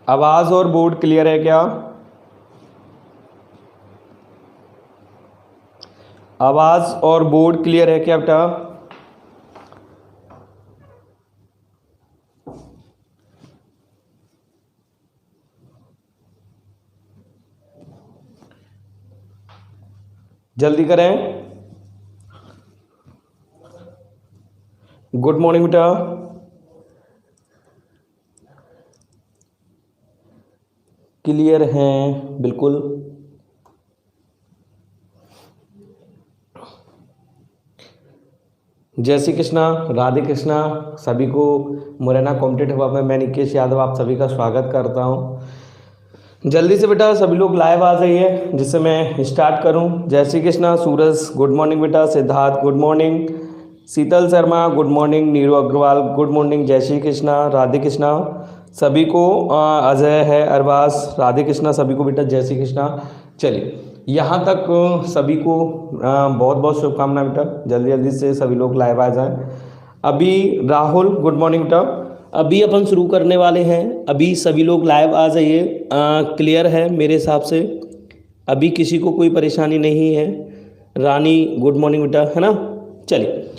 आवाज और board clear है क्या? आवाज और बोर्ड क्लियर है क्या बेटा? जल्दी करें। गुड मॉर्निंग बेटा। क्लियर हैं बिल्कुल। जय श्री कृष्णा, राधे कृष्णा सभी को। मुरैना कॉम्पिटिटिव हब में मैं निकेश यादव आप सभी का स्वागत करता हूं। जल्दी से बेटा सभी लोग लाइव आ जाइए जिससे मैं स्टार्ट करूं। जय श्री कृष्णा सूरज, गुड मॉर्निंग बेटा। Siddharth good morning. Sheetal Sharma good morning. Neeru Agarwal good morning. जय श्री कृष्णा, राधे कृष्णा सभी को। अजय है, अरबाज, राधे कृष्णा सभी को बेटा, जय श्री कृष्णा। चलिए यहाँ तक सभी को बहुत बहुत शुभकामनाएं बेटा। जल्दी जल्दी से सभी लोग लाइव आ जाएं। अभी राहुल गुड मॉर्निंग बेटा। अभी अपन शुरू करने वाले हैं, अभी सभी लोग लाइव आ जाइए। क्लियर है मेरे हिसाब से, अभी किसी को कोई परेशानी नहीं है। रानी गुड मॉर्निंग बेटा, है ना। चलिए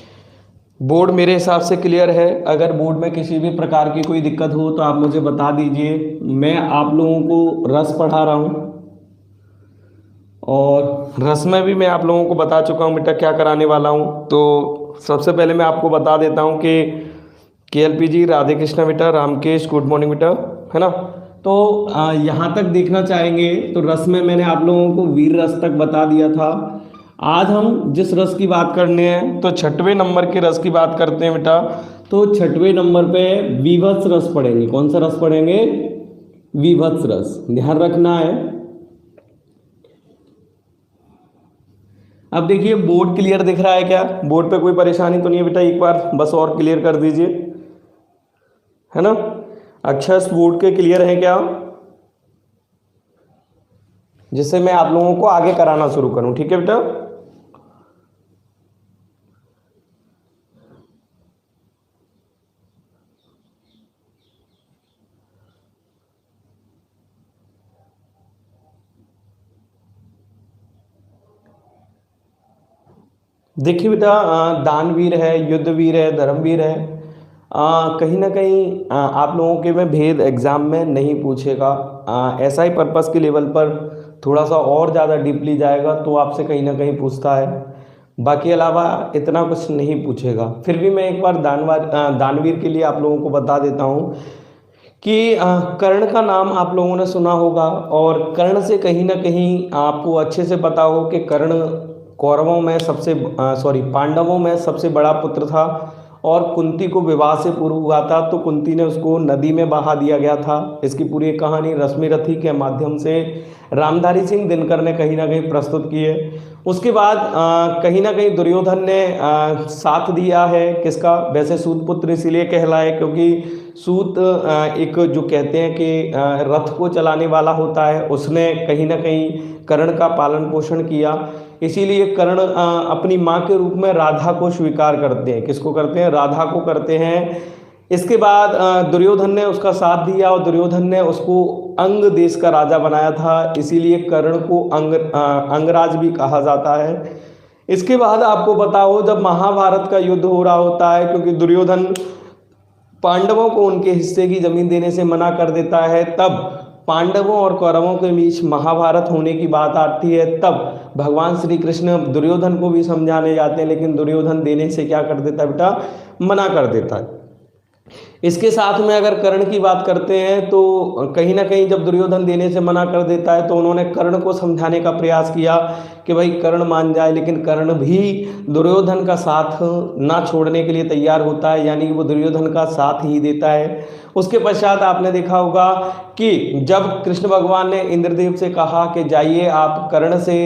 बोर्ड मेरे हिसाब से क्लियर है। अगर बोर्ड में किसी भी प्रकार की कोई दिक्कत हो तो आप मुझे बता दीजिए। मैं आप लोगों को रस पढ़ा रहा हूँ और रस में भी मैं आप लोगों को बता चुका हूँ बेटा क्या कराने वाला हूँ। तो सबसे पहले मैं आपको बता देता हूँ कि KLPG राधे कृष्णा बेटा, रामकेश गुड मॉर्निंग बेटा, है ना। तो यहाँ तक देखना चाहेंगे तो रस में मैंने आप लोगों को वीर रस तक बता दिया था। आज हम जिस रस की बात करने हैं तो 6वें नंबर के रस की बात करते हैं बेटा। तो 6वें नंबर पे विभत्स रस पढ़ेंगे। कौन सा रस पढ़ेंगे? विभत्स रस, ध्यान रखना है। अब देखिए बोर्ड क्लियर दिख रहा है क्या? बोर्ड पे कोई परेशानी तो नहीं है बेटा? एक बार बस और क्लियर कर दीजिए, है ना। अक्षर बोर्ड के क्लियर है क्या, जिससे मैं आप लोगों को आगे कराना शुरू करूं? ठीक है बेटा। देखिए बेटा दानवीर है, युद्धवीर है, धर्मवीर है। कहीं ना कहीं आप लोगों के में भेद एग्जाम में नहीं पूछेगा। ऐसा ही पर्पस के लेवल पर थोड़ा सा और ज़्यादा डीपली जाएगा तो आपसे कहीं ना कहीं पूछता है। बाकी अलावा इतना कुछ नहीं पूछेगा। फिर भी मैं एक बार दानवीर के लिए आप लोगों को बता देता हूँ कि कर्ण का नाम आप लोगों ने सुना होगा और कर्ण से कहीं ना कहीं आपको अच्छे से पता हो कि कर्ण कौरवों में सबसे पांडवों में सबसे बड़ा पुत्र था और कुंती को विवाह से पूर्व हुआ था। तो कुंती ने उसको नदी में बहा दिया गया था। इसकी पूरी कहानी रश्मि रथी के माध्यम से रामधारी सिंह दिनकर ने कहीं ना कहीं प्रस्तुत की है। उसके बाद कहीं ना कहीं दुर्योधन ने साथ दिया है किसका? वैसे सूत पुत्र इसीलिए कहलाए क्योंकि सूत एक जो कहते हैं कि रथ को चलाने वाला होता है, उसने कहीं ना कहीं कर्ण का पालन पोषण किया। इसीलिए कर्ण अपनी माँ के रूप में राधा को स्वीकार करते हैं। किसको करते हैं? राधा को करते हैं। इसके बाद दुर्योधन ने उसका साथ दिया और दुर्योधन ने उसको अंग देश का राजा बनाया था। इसीलिए कर्ण को अंगराज भी कहा जाता है। इसके बाद आपको पता हो जब महाभारत का युद्ध हो रहा होता है, क्योंकि दुर्योधन पांडवों को उनके हिस्से की जमीन देने से मना कर देता है, तब पांडवों और कौरवों के बीच महाभारत होने की बात आती है। तब भगवान श्री कृष्ण दुर्योधन को भी समझाने जाते हैं, लेकिन दुर्योधन देने से क्या कर देता है बेटा? मना कर देता है। इसके साथ में अगर कर्ण की बात करते हैं तो कहीं ना कहीं जब दुर्योधन देने से मना कर देता है तो उन्होंने कर्ण को समझाने का प्रयास किया कि भाई कर्ण मान जाए, लेकिन कर्ण भी दुर्योधन का साथ ना छोड़ने के लिए तैयार होता है, यानी कि वो दुर्योधन का साथ ही देता है। उसके पश्चात आपने देखा होगा कि जब कृष्ण भगवान ने इंद्रदेव से कहा कि जाइए आप कर्ण से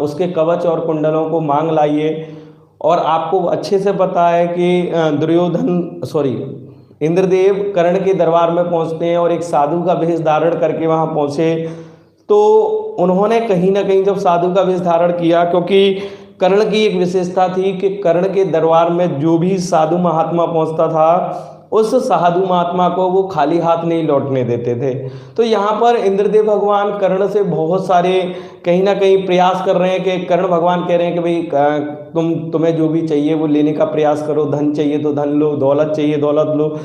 उसके कवच और कुंडलों को मांग लाइए, और आपको अच्छे से पता है कि इंद्रदेव कर्ण के दरबार में पहुंचते हैं और एक साधु का वेश धारण करके वहां पहुंचे। तो उन्होंने कहीं ना कहीं जब साधु का वेश धारण किया, क्योंकि कर्ण की एक विशेषता थी कि कर्ण के दरबार में जो भी साधु महात्मा पहुंचता था उस साधु महात्मा को वो खाली हाथ नहीं लौटने देते थे। तो यहाँ पर इंद्रदेव भगवान कर्ण से बहुत सारे कहीं ना कहीं प्रयास कर रहे हैं कि कर्ण भगवान कह रहे हैं कि भाई तुम्हें जो भी चाहिए वो लेने का प्रयास करो, धन चाहिए तो धन लो, दौलत चाहिए दौलत लो,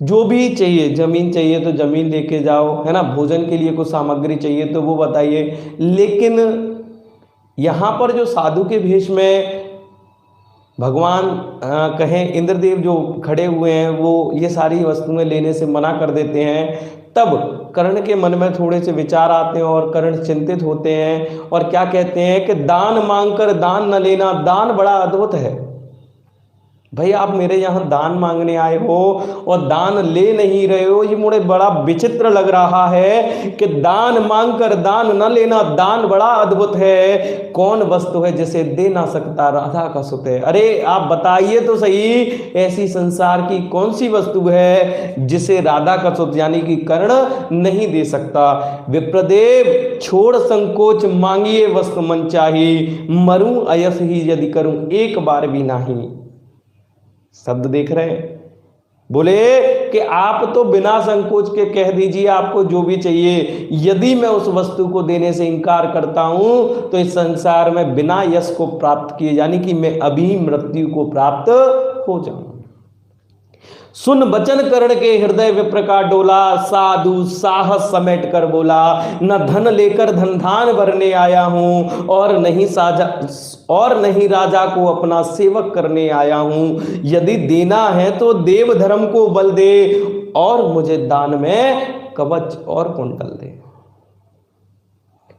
जो भी चाहिए, जमीन चाहिए तो जमीन लेके जाओ, है ना, भोजन के लिए कुछ सामग्री चाहिए तो वो बताइए। लेकिन यहाँ पर जो साधु के भेष में भगवान कहें इंद्रदेव जो खड़े हुए हैं वो ये सारी वस्तुएं लेने से मना कर देते हैं। तब कर्ण के मन में थोड़े से विचार आते हैं और कर्ण चिंतित होते हैं और क्या कहते हैं कि दान मांगकर दान न लेना, दान बड़ा अद्भुत है। भाई आप मेरे यहाँ दान मांगने आए हो और दान ले नहीं रहे हो, ये मुझे बड़ा विचित्र लग रहा है कि दान मांगकर दान न लेना, दान बड़ा अद्भुत है। कौन वस्तु है जिसे दे ना सकता राधा का सुत है? अरे आप बताइए तो सही, ऐसी संसार की कौन सी वस्तु है जिसे राधा का सुत यानी कि कर्ण नहीं दे सकता? विप्रदेव छोड़ संकोच, मांगिए वस्तु मन चाही, मरूं अयस ही यदि करूं एक बार भी नाही। शब्द देख रहे हैं, बोले कि आप तो बिना संकोच के कह दीजिए आपको जो भी चाहिए, यदि मैं उस वस्तु को देने से इनकार करता हूं तो इस संसार में बिना यश को प्राप्त किए यानी कि मैं अभी मृत्यु को प्राप्त हो जाऊं। सुन बचन कर्ण के हृदय विप्र का डोला, साधु साहस समेट कर बोला, न धन लेकर धन धान भरने आया हूं और नहीं राजा को अपना सेवक करने आया हूं। यदि देना है तो देव धर्म को बल दे और मुझे दान में कवच और कुंडल दे।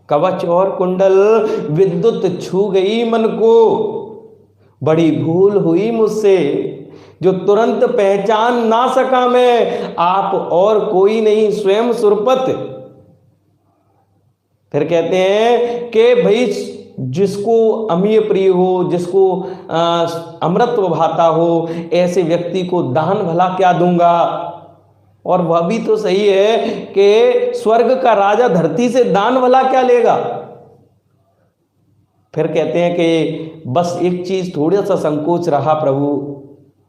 कवच और कुंडल, विद्युत छू गई मन को, बड़ी भूल हुई मुझसे जो तुरंत पहचान ना सका मैं, आप और कोई नहीं स्वयं सुरपत। फिर कहते हैं कि भाई जिसको अमीय प्रिय हो, जिसको अमृत भाता हो, ऐसे व्यक्ति को दान भला क्या दूंगा। और वह भी तो सही है कि स्वर्ग का राजा धरती से दान भला क्या लेगा। फिर कहते हैं कि बस एक चीज थोड़ा सा संकोच रहा प्रभु,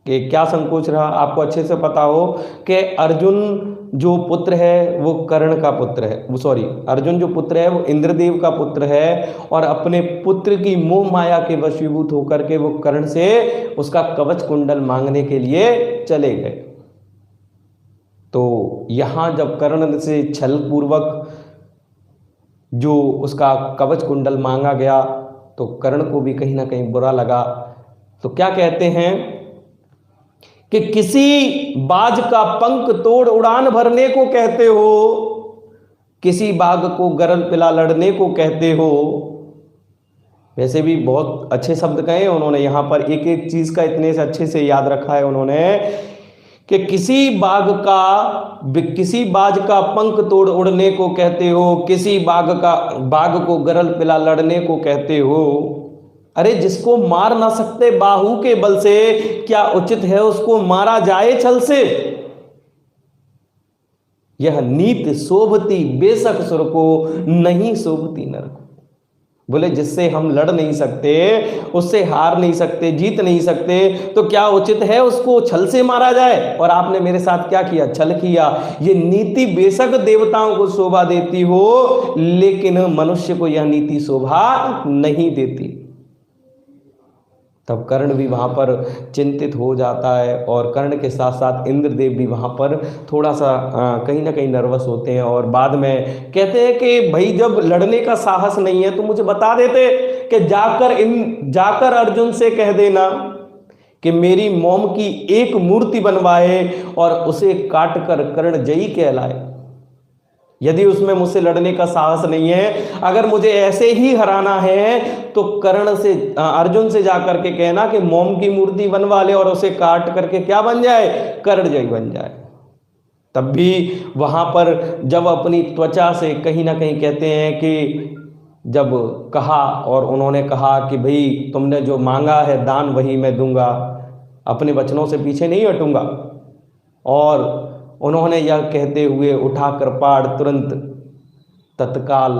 कि क्या संकोच रहा? आपको अच्छे से पता हो कि अर्जुन जो पुत्र है वो कर्ण का पुत्र है, अर्जुन जो पुत्र है वो इंद्रदेव का पुत्र है और अपने पुत्र की मोह माया के वशीभूत होकर के वो कर्ण से उसका कवच कुंडल मांगने के लिए चले गए। तो यहां जब कर्ण से छल पूर्वक जो उसका कवच कुंडल मांगा गया तो कर्ण को भी कहीं ना कहीं बुरा लगा। तो क्या कहते हैं कि किसी बाज का पंख तोड़ उड़ान भरने को कहते हो, किसी बाघ को गरल पिला लड़ने को कहते हो। वैसे भी बहुत अच्छे शब्द कहे उन्होंने, यहां पर एक एक चीज का इतने से अच्छे से याद रखा है उन्होंने कि किसी बाज का पंख तोड़ उड़ने को कहते हो, किसी बाघ को गरल पिला लड़ने को कहते हो। अरे जिसको मार ना सकते बाहु के बल से, क्या उचित है उसको मारा जाए छल से। यह नीत शोभती बेशक सुर को, नहीं शोभती नर को। बोले जिससे हम लड़ नहीं सकते, उससे हार नहीं सकते, जीत नहीं सकते, तो क्या उचित है उसको छल से मारा जाए। और आपने मेरे साथ क्या किया? छल किया। ये नीति बेशक देवताओं को शोभा देती हो, लेकिन मनुष्य को यह नीति शोभा नहीं देती। तब कर्ण भी वहाँ पर चिंतित हो जाता है और कर्ण के साथ साथ इंद्रदेव भी वहाँ पर थोड़ा सा कहीं ना कहीं नर्वस होते हैं और बाद में कहते हैं कि भाई जब लड़ने का साहस नहीं है तो मुझे बता देते कि जाकर अर्जुन से कह देना कि मेरी मोम की एक मूर्ति बनवाए और उसे काट कर कर्ण जयी कहलाए। यदि उसमें मुझसे लड़ने का साहस नहीं है, अगर मुझे ऐसे ही हराना है तो अर्जुन से जाकर के कहना कि मोम की मूर्ति बनवा ले और उसे काट करके क्या बन जाए? कर्ण जय बन जाए। तब भी वहां पर जब अपनी त्वचा से कहीं ना कहीं कहते हैं कि जब कहा और उन्होंने कहा कि भाई तुमने जो मांगा है दान वही मैं दूंगा, अपने वचनों से पीछे नहीं हटूंगा। और उन्होंने यह कहते हुए उठाकर पाड़ तुरंत तत्काल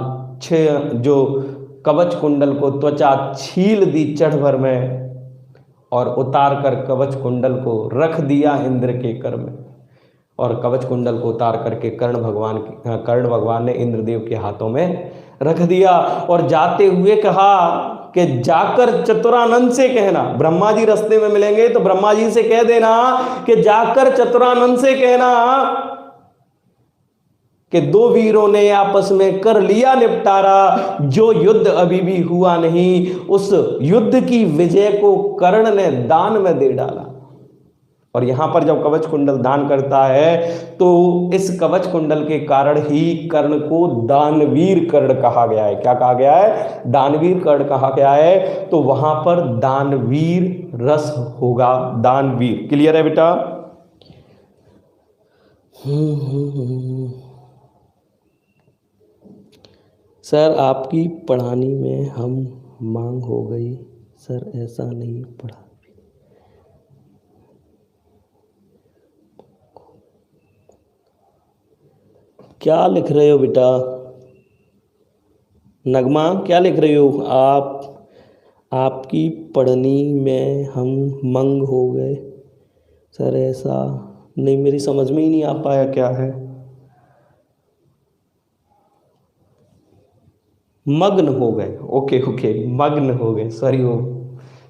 जो कवच कुंडल को त्वचा छील दी चढ़ भर में और उतार कर कवच कुंडल को रख दिया इंद्र के कर में। और कवच कुंडल को उतार करके कर्ण भगवान ने इंद्रदेव के हाथों में रख दिया और जाते हुए कहा कि जाकर चतुरानंद से कहना, ब्रह्मा जी रास्ते में मिलेंगे तो ब्रह्मा जी से कह देना कि जाकर चतुरानंद से कहना कि दो वीरों ने आपस में कर लिया निपटारा, जो युद्ध अभी भी हुआ नहीं उस युद्ध की विजय को कर्ण ने दान में दे डाला। और यहां पर जब कवच कुंडल दान करता है तो इस कवच कुंडल के कारण ही कर्ण को दानवीर कर्ण कहा गया है। क्या कहा गया है? दानवीर कर्ण कहा गया है। तो वहां पर दानवीर रस होगा, दानवीर। क्लियर है बेटा? सर आपकी पढ़ानी में हम मांग हो गई, सर ऐसा नहीं पढ़ा। क्या लिख रहे हो बेटा? नगमा क्या लिख रहे हो आप? आपकी पढ़नी में हम मंग हो गए, सर ऐसा नहीं, मेरी समझ में ही नहीं आ पाया क्या है। मग्न हो गए, ओके ओके, मग्न हो गए, सॉरी वो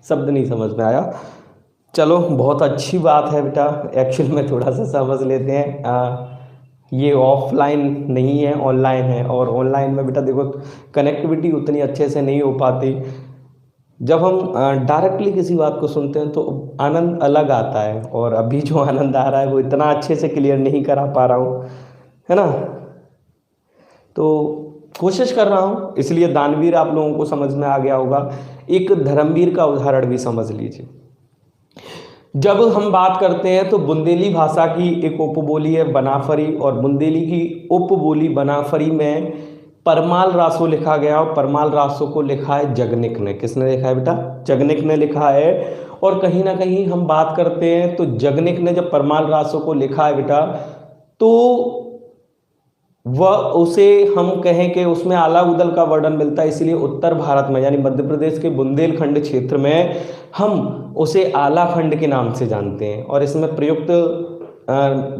शब्द नहीं समझ में आया। चलो बहुत अच्छी बात है बेटा, एक्चुअल में थोड़ा सा समझ लेते हैं। ये ऑफलाइन नहीं है, ऑनलाइन है। और ऑनलाइन में बेटा देखो कनेक्टिविटी उतनी अच्छे से नहीं हो पाती। जब हम डायरेक्टली किसी बात को सुनते हैं तो आनंद अलग आता है, और अभी जो आनंद आ रहा है वो इतना अच्छे से क्लियर नहीं करा पा रहा हूँ, है ना। तो कोशिश कर रहा हूँ, इसलिए दानवीर आप लोगों को समझ में आ गया होगा। एक धर्मवीर का उदाहरण भी समझ लीजिए। जब हम बात करते हैं तो बुंदेली भाषा की एक उपबोली है बनाफरी, और बुंदेली की उपबोली बनाफरी में परमाल रासो लिखा गया, और परमाल रासो को लिखा है जगनिक ने। किसने लिखा है बेटा? जगनिक ने लिखा है। और कहीं ना कहीं हम बात करते हैं तो जगनिक ने जब परमाल रासो को लिखा है बेटा, तो वह उसे हम कहें कि उसमें आला उदल का वर्णन मिलता है, इसलिए उत्तर भारत में यानी मध्य प्रदेश के बुंदेलखंड क्षेत्र में हम उसे आला खंड के नाम से जानते हैं। और इसमें प्रयुक्त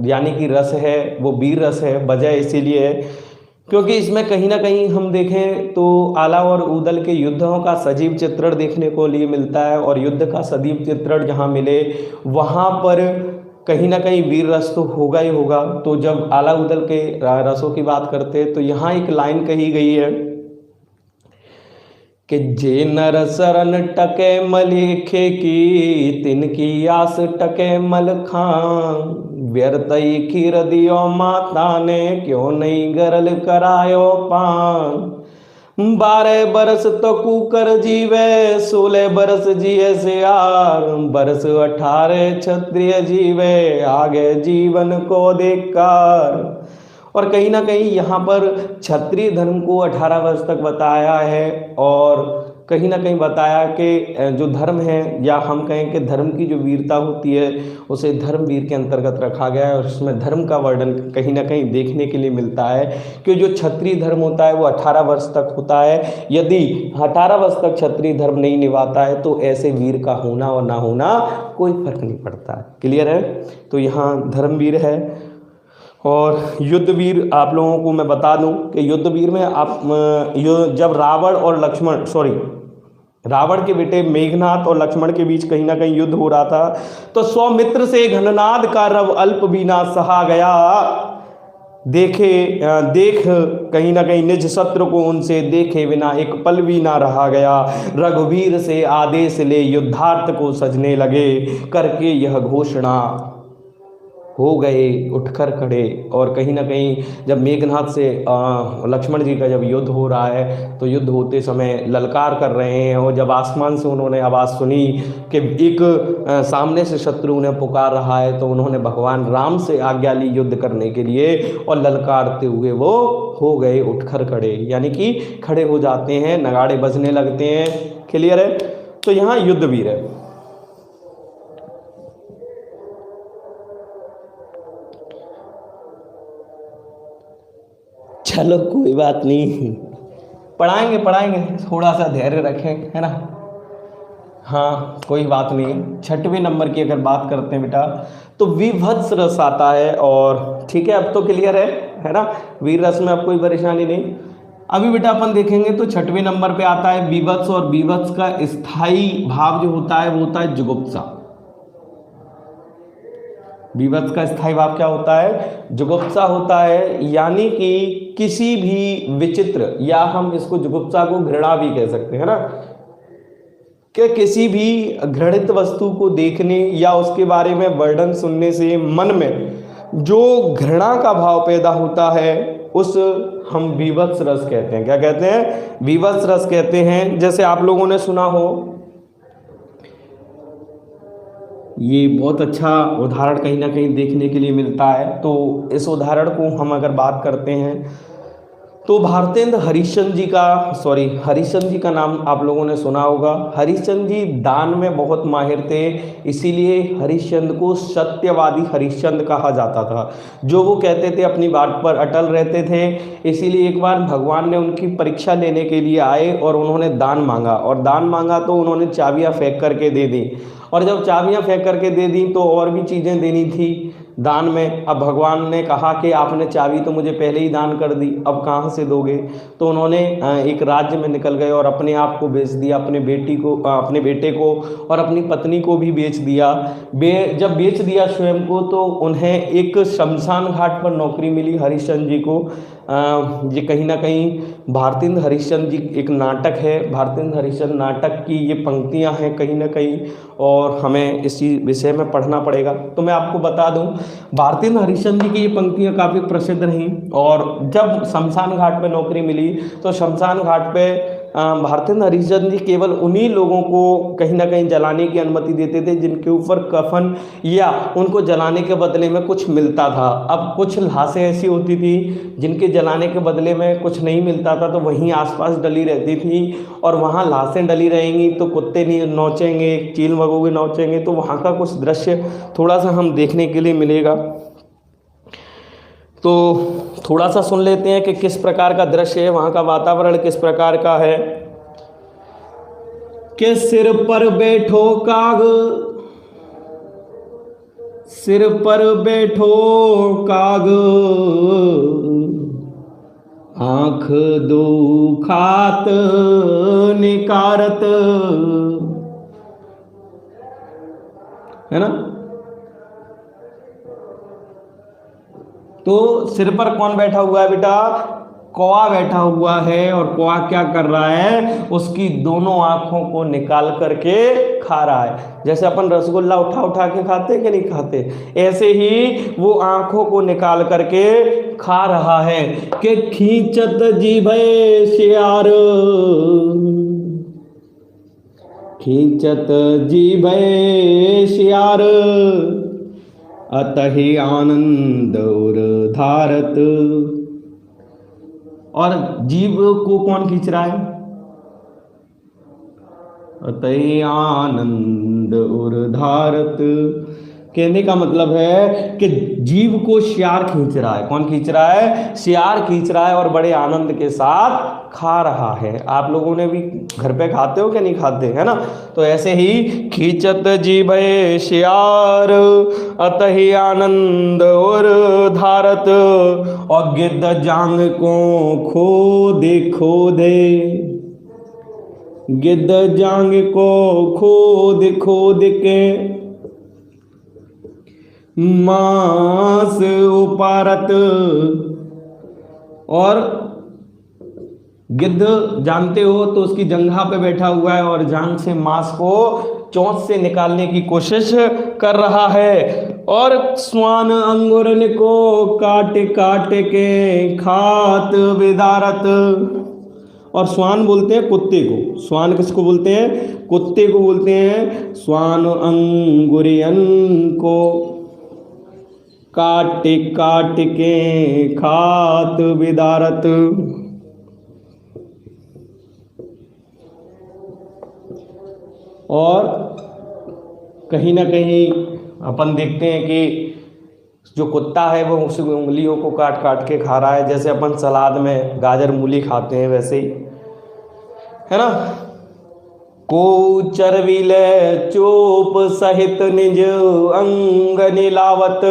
यानी कि रस है वो वीर रस है। वजह इसीलिए है क्योंकि इसमें कहीं ना कहीं हम देखें तो आला और उदल के युद्धों का सजीव चित्रण देखने को लिए मिलता है, और युद्ध का सजीव चित्रण जहाँ मिले वहाँ पर कहीं ना कहीं वीर रस तो होगा ही होगा। तो जब आला उदल के रसों की बात करते हैं तो यहाँ एक लाइन कही गई है कि जे नर शरण टके मलिखे की, तिनकी आस टके मल खां, व्यर्थई खीर दियो माता ने, क्यों नहीं गरल करायो पान। 12 बरस तो कुकर जीवे, 16 बरस जिये सियार, बरस 18 क्षत्रिय जीवे, आगे जीवन को धिक्कार। और कहीं ना कहीं यहाँ पर क्षत्रिय धर्म को 18 वर्ष तक बताया है, और कहीं ना कहीं बताया कि जो धर्म है, या हम कहें कि धर्म की जो वीरता होती है उसे धर्मवीर के अंतर्गत रखा गया है। और उसमें धर्म का वर्णन कहीं ना कहीं देखने के लिए मिलता है कि जो क्षत्रिय धर्म होता है वो 18 वर्ष तक होता है। यदि 18 वर्ष तक क्षत्रिय धर्म नहीं निभाता है तो ऐसे वीर का होना और ना होना कोई फर्क नहीं पड़ता है। क्लियर है? तो यहाँ धर्मवीर है। और युद्धवीर आप लोगों को मैं बता दूं कि युद्धवीर में आप जब रावण के बेटे मेघनाथ और लक्ष्मण के बीच कहीं ना कहीं युद्ध हो रहा था, तो सौमित्र से घननाद का रव अल्प बीना सहा गया, देख कहीं ना कहीं निज शत्रु को उनसे देखे बिना एक पल भी ना रहा गया। रघुवीर से आदेश ले युद्धार्थ को सजने लगे, करके यह घोषणा हो गए उठकर खड़े। और कहीं ना कहीं जब मेघनाथ से लक्ष्मण जी का जब युद्ध हो रहा है तो युद्ध होते समय ललकार कर रहे हैं, और जब आसमान से उन्होंने आवाज़ सुनी कि एक सामने से शत्रु उन्हें पुकार रहा है, तो उन्होंने भगवान राम से आज्ञा ली युद्ध करने के लिए, और ललकारते हुए वो हो गए उठकर खड़े, यानी कि खड़े हो जाते हैं, नगाड़े बजने लगते हैं। क्लियर है? तो यहाँ युद्धवीर है। चलो कोई बात नहीं, पढ़ाएंगे, थोड़ा सा धैर्य रखें, है ना। हाँ कोई बात नहीं, छठवें नंबर की अगर बात करते हैं बेटा तो विभत्स रस आता है। और ठीक है, अब तो क्लियर है ना, वीर रस में अब कोई परेशानी नहीं। अभी बेटा अपन देखेंगे तो छठवें नंबर पे आता है विभत्स, और विभत्स का स्थायी भाव जो होता है वो होता है जुगुप्सा। विभत्स का स्थायी भाव क्या होता है? जुगुप्सा होता है, यानी कि किसी भी विचित्र, या हम इसको जुगुप्सा को घृणा भी कह सकते हैं ना, कि किसी भी घृणित वस्तु को देखने या उसके बारे में वर्णन सुनने से मन में जो घृणा का भाव पैदा होता है उस हम विभत्स रस कहते हैं। क्या कहते हैं? विभत्स रस कहते हैं। जैसे आप लोगों ने सुना हो, ये बहुत अच्छा उदाहरण कहीं ना कहीं देखने के लिए मिलता है। तो इस उदाहरण को हम अगर बात करते हैं तो भारतेंद्र हरिश्चंद्र जी का, सॉरी हरिश्चंद्र जी का नाम आप लोगों ने सुना होगा। हरिश्चंद्र जी दान में बहुत माहिर थे, इसीलिए हरिश्चंद्र को सत्यवादी हरिश्चंद्र कहा जाता था। जो वो कहते थे अपनी बात पर अटल रहते थे। इसीलिए एक बार भगवान ने उनकी परीक्षा लेने के लिए आए और उन्होंने दान मांगा, और दान मांगा तो उन्होंने चाबियां फेंक करके दे दी। और जब चाबियां फेंक करके दे दी तो और भी चीज़ें देनी थी दान में। अब भगवान ने कहा कि आपने चाबी तो मुझे पहले ही दान कर दी, अब कहाँ से दोगे? तो उन्होंने एक राज्य में निकल गए और अपने आप को बेच दिया, अपने बेटे को और अपनी पत्नी को भी बेच दिया। जब बेच दिया स्वयं को, तो उन्हें एक शमशान घाट पर नौकरी मिली हरिश्चंद्र जी को। ये कहीं ना कहीं भारतेंद्र हरिश्चंद्र जी, एक नाटक है भारतेंद्र हरिश्चंद्र नाटक की ये पंक्तियां हैं कहीं ना कहीं, और हमें इसी विषय में पढ़ना पड़ेगा। तो मैं आपको बता दूं, भारतेंद्र हरिश्चंद्र जी की ये पंक्तियां काफ़ी प्रसिद्ध रहीं। और जब शमशान घाट पे नौकरी मिली तो शमशान घाट पे भारतेंद्र हरिश्चंद्र जी केवल उन्हीं लोगों को कहीं ना कहीं जलाने की अनुमति देते थे जिनके ऊपर कफन या उनको जलाने के बदले में कुछ मिलता था। अब कुछ लाशें ऐसी होती थी जिनके जलाने के बदले में कुछ नहीं मिलता था, तो वहीं आसपास डली रहती थी, और वहाँ लाशें डली रहेंगी तो कुत्ते नहीं नोचेंगे, चील मगोगे नोचेंगे, तो वहाँ का कुछ दृश्य थोड़ा सा हम देखने के लिए मिलेगा। तो थोड़ा सा सुन लेते हैं कि किस प्रकार का दृश्य है, वहाँ का वातावरण किस प्रकार का है। कि सिर पर बैठो काग, सिर पर बैठो काग, आँख दो खात निकारत, है ना। तो सिर पर कौन बैठा हुआ है बेटा? कौवा बैठा हुआ है। और कौवा क्या कर रहा है? उसकी दोनों आंखों को निकाल करके खा रहा है। जैसे अपन रसगुल्ला उठा उठा के खाते हैं कि नहीं खाते, ऐसे ही वो आंखों को निकाल करके खा रहा है। कि खींचत जीभे सियार, खींचत जीभे सियार, अतहि आनंद और धारत। और जीव को कौन खींच रहा है? अतहि आनंद और धारत। कहने का मतलब है कि जीव को सियार खींच रहा है। कौन खींच रहा है? सियार खींच रहा है, और बड़े आनंद के साथ खा रहा है। आप लोगों ने भी घर पे खाते हो क्या नहीं खाते, है ना। तो ऐसे ही खींचत जीभे सियार, अतहि आनंद और धारत। और गिद्ध जांग को खोदे खोदे, गिद्ध जांग को खोद खोद के मांस उपारत। और गिद्ध जानते हो तो उसकी जंघा पे बैठा हुआ है और जांग से मांस को चोंच से निकालने की कोशिश कर रहा है। और स्वान अंगुरन को काट काट के खात विदारत। और स्वान बोलते हैं कुत्ते को। स्वान किसको बोलते हैं? कुत्ते को बोलते हैं। स्वान अंगुरियन को काट काट के खात विदारत। और कहीं ना कहीं अपन देखते हैं कि जो कुत्ता है वो उस उंगलियों को काट काट के खा रहा है। जैसे अपन सलाद में गाजर मूली खाते हैं वैसे ही, है ना। को चरविले चोप सहित निज अंग नीलावत,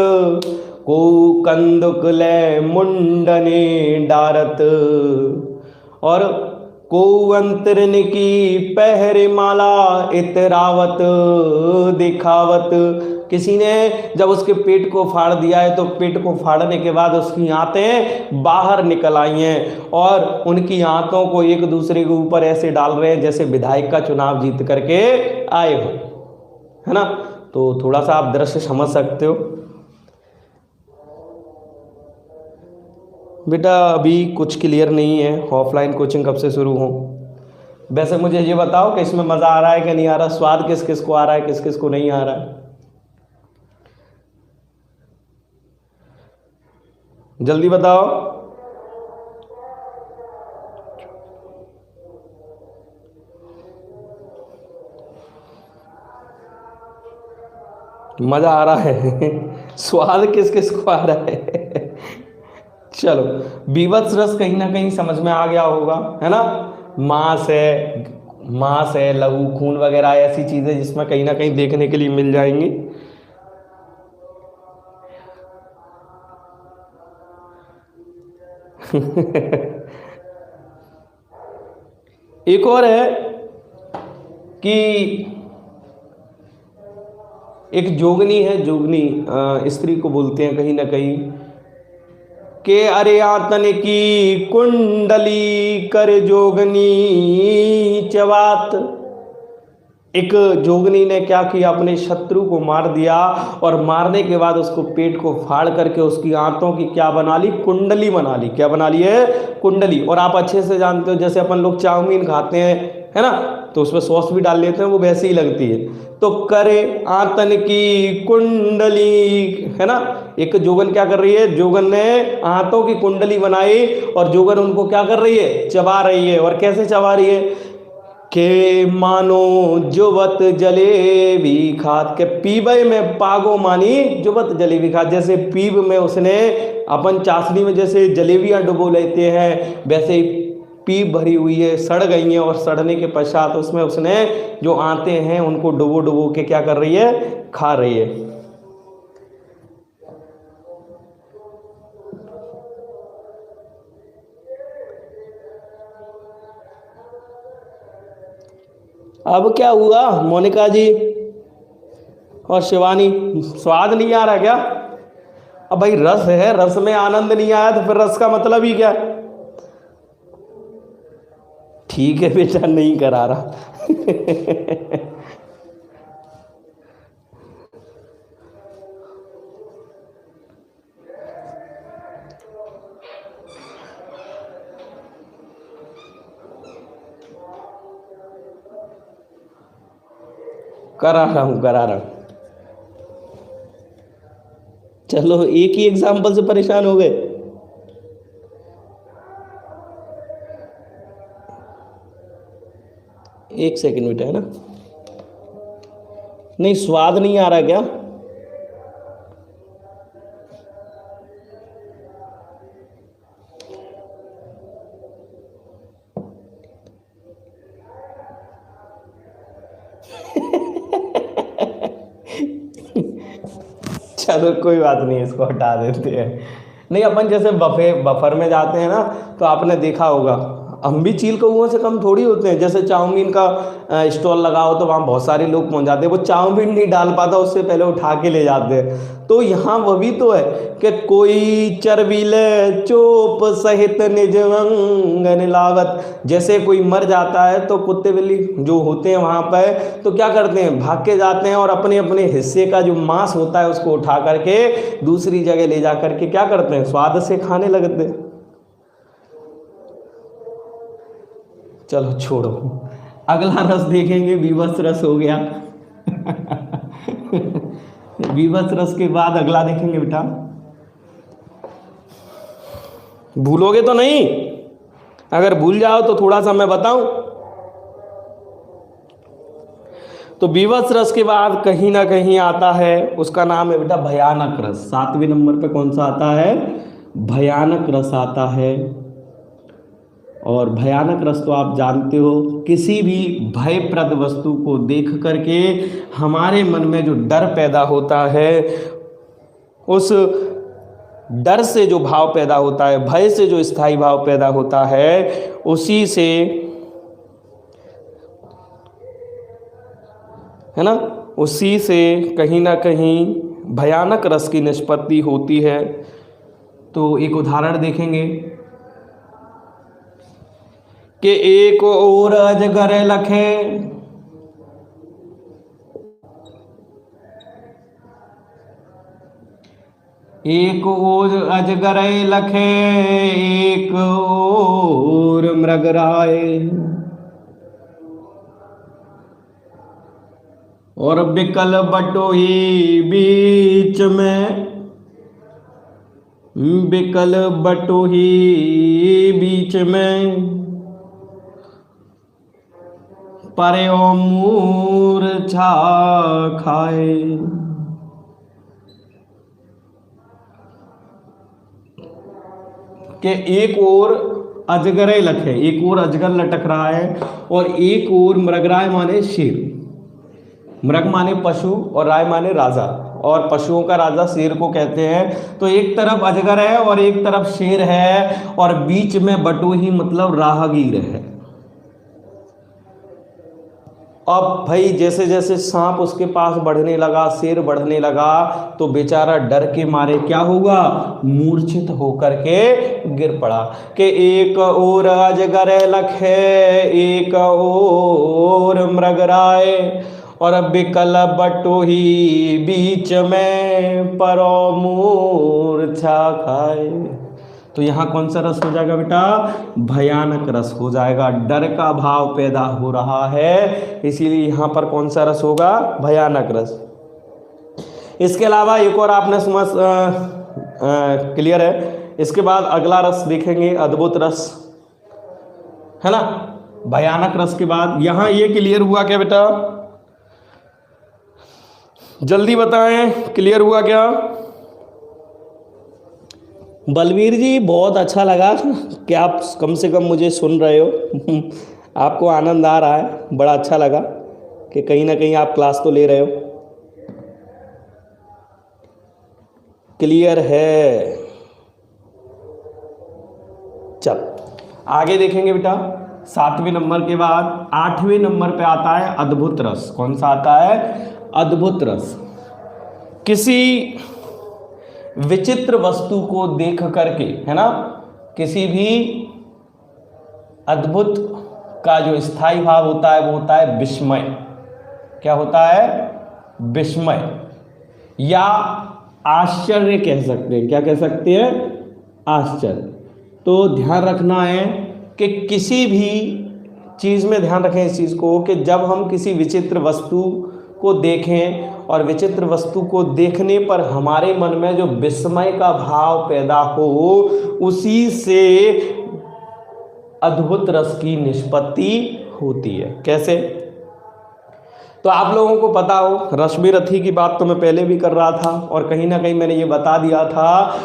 को कंदुक ले मुंडने डारत, और को अंतरन की पहरे माला इतरावत दिखावत। किसी ने जब उसके पेट को फाड़ दिया है तो पेट को फाड़ने के बाद उसकी आंतें बाहर निकल आई हैं और उनकी आंतों को एक दूसरे के ऊपर ऐसे डाल रहे हैं जैसे विधायक का चुनाव जीत करके आए हो, है ना। तो थोड़ा सा आप दृश्य समझ सकते हो। बेटा अभी कुछ क्लियर नहीं है, ऑफलाइन कोचिंग कब से शुरू हो। वैसे मुझे ये बताओ कि इसमें मज़ा आ रहा है कि नहीं आ रहा, स्वाद किस किस को आ रहा है, किस किस को नहीं आ रहा है, जल्दी बताओ। मज़ा आ रहा है स्वाद किस किस को आ रहा है चलो, बीभत्स रस कहीं ना कहीं समझ में आ गया होगा, है ना। मांस है, लहू, खून वगैरह ऐसी चीज़ें जिसमें कहीं ना कहीं देखने के लिए मिल जाएंगी। एक और है कि एक जोगनी है, जोगनी स्त्री को बोलते हैं कहीं ना कहीं, के अरे आतन की कुंडली कर जोगनी चवात। एक जोगनी ने क्या किया, अपने शत्रु को मार दिया और मारने के बाद उसको पेट को फाड़ करके उसकी आंतों की क्या बना ली, कुंडली बना ली। क्या बना ली है, कुंडली। और आप अच्छे से जानते हो जैसे अपन लोग चाउमीन खाते हैं, है ना, तो उसमें सॉस भी डाल लेते हैं, वो वैसे ही लगती है। तो करे आंतन की कुंडली, है ना। एक जोगन क्या कर रही है, जोगन ने आंतों की कुंडली बनाई और जोगन उनको क्या कर रही है, चबा रही है। और कैसे चबा रही है, के मानो जुबत जलेबी खात, के पीबे में पागो मानी जुबत जलेबी खात। जैसे पीब में उसने अपन चाशनी में जैसे जलेबियां डुबो लेते हैं, वैसे ही पीप भरी हुई है, सड़ गई हैं, और सड़ने के पश्चात उसमें उसने जो आते हैं उनको डुबो डुबो के क्या कर रही है, खा रही है। अब क्या हुआ मोनिका जी और शिवानी, स्वाद नहीं आ रहा क्या? अब भाई रस है, रस में आनंद नहीं आया तो फिर रस का मतलब ही क्या है? ठीक है बेटा, नहीं करा रहा करा रहा हूं। चलो, एक ही एग्जाम्पल से परेशान हो गए। एक सेकंड बेटा, है ना। नहीं, स्वाद नहीं आ रहा क्या? चलो कोई बात नहीं, इसको हटा देते हैं। नहीं, अपन जैसे बफर में जाते हैं ना, तो आपने देखा होगा हम भी चील कौओं से कम थोड़ी होते हैं। जैसे चाउमीन का स्टॉल लगाओ तो वहाँ बहुत सारे लोग पहुँच जाते हैं, वो चाउमीन नहीं डाल पाता उससे पहले उठा के ले जाते हैं। तो यहाँ वह भी तो है कि कोई चरबीले चोप सहित निज अंग नीलावत। जैसे कोई मर जाता है तो कुत्ते बिल्ली जो होते हैं वहाँ पर तो क्या करते हैं, भाग के जाते हैं और अपने अपने हिस्से का जो मांस होता है उसको उठा करके दूसरी जगह ले जा करके क्या करते हैं, स्वाद से खाने लगते हैं। चलो छोड़ो, अगला रस देखेंगे, बीभत्स रस हो गया बीभत्स रस के बाद अगला देखेंगे बेटा। भूलोगे तो नहीं? अगर भूल जाओ तो थोड़ा सा मैं बताऊं। तो बीभत्स रस के बाद कहीं ना कहीं आता है, उसका नाम है बेटा भयानक रस। 7वें नंबर पे कौन सा आता है, भयानक रस आता है। और भयानक रस तो आप जानते हो, किसी भी भयप्रद वस्तु को देख करके हमारे मन में जो डर पैदा होता है, उस डर से जो भाव पैदा होता है, भय से जो स्थायी भाव पैदा होता है, उसी से, है ना, उसी से कहीं ना कहीं भयानक रस की निष्पत्ति होती है। तो एक उदाहरण देखेंगे कि एक और अजगर लखे, एक और अजगर लखे, एक और मृगराय, और बिकल बटोही बीच में, बिकल बटोही बीच में, पर्यो मूर्छा खाए। कि एक और अजगर लखे, एक और अजगर लटक रहा है, और एक और मृगराय माने शेर, मृग माने पशु और राय माने राजा, और पशुओं का राजा शेर को कहते हैं। तो एक तरफ अजगर है और एक तरफ शेर है, और बीच में बटोही मतलब राहगीर है। अब भाई जैसे जैसे सांप उसके पास बढ़ने लगा, शेर बढ़ने लगा, तो बेचारा डर के मारे क्या हुआ, मूर्छित होकर के गिर पड़ा। कि एक और अजगर लखे, एक और मृगराय, और बिकल बटोही बीच में, परो मूर्छा खाए। तो यहाँ कौन सा रस हो जाएगा बेटा, भयानक रस हो जाएगा। डर का भाव पैदा हो रहा है, इसीलिए यहाँ पर कौन सा रस होगा, भयानक रस। इसके अलावा एक और आपने समझ क्लियर है। इसके बाद अगला रस देखेंगे, अद्भुत रस, है ना। भयानक रस के बाद यहाँ ये क्लियर हुआ क्या बेटा, जल्दी बताएं, क्लियर हुआ क्या। बलवीर जी बहुत अच्छा लगा कि आप कम से कम मुझे सुन रहे हो आपको आनंद आ रहा है, बड़ा अच्छा लगा कि कहीं ना कहीं आप क्लास तो ले रहे हो। क्लियर है। चल आगे देखेंगे बेटा। 7वें नंबर के बाद 8वें नंबर पे आता है अद्भुत रस। कौन सा आता है, अद्भुत रस। किसी विचित्र वस्तु को देख करके, है ना, किसी भी अद्भुत का जो स्थायी भाव होता है वो होता है विस्मय। क्या होता है, विस्मय या आश्चर्य कह सकते हैं। क्या कह सकते हैं, आश्चर्य। तो ध्यान रखना है कि किसी भी चीज़ में ध्यान रखें इस चीज़ को कि जब हम किसी विचित्र वस्तु को देखें और विचित्र वस्तु को देखने पर हमारे मन में जो विस्मय का भाव पैदा हो, उसी से अद्भुत रस की निष्पत्ति होती है। कैसे, तो आप लोगों को पता हो, रश्मि रथी की बात तो मैं पहले भी कर रहा था और कहीं ना कहीं मैंने ये बता दिया था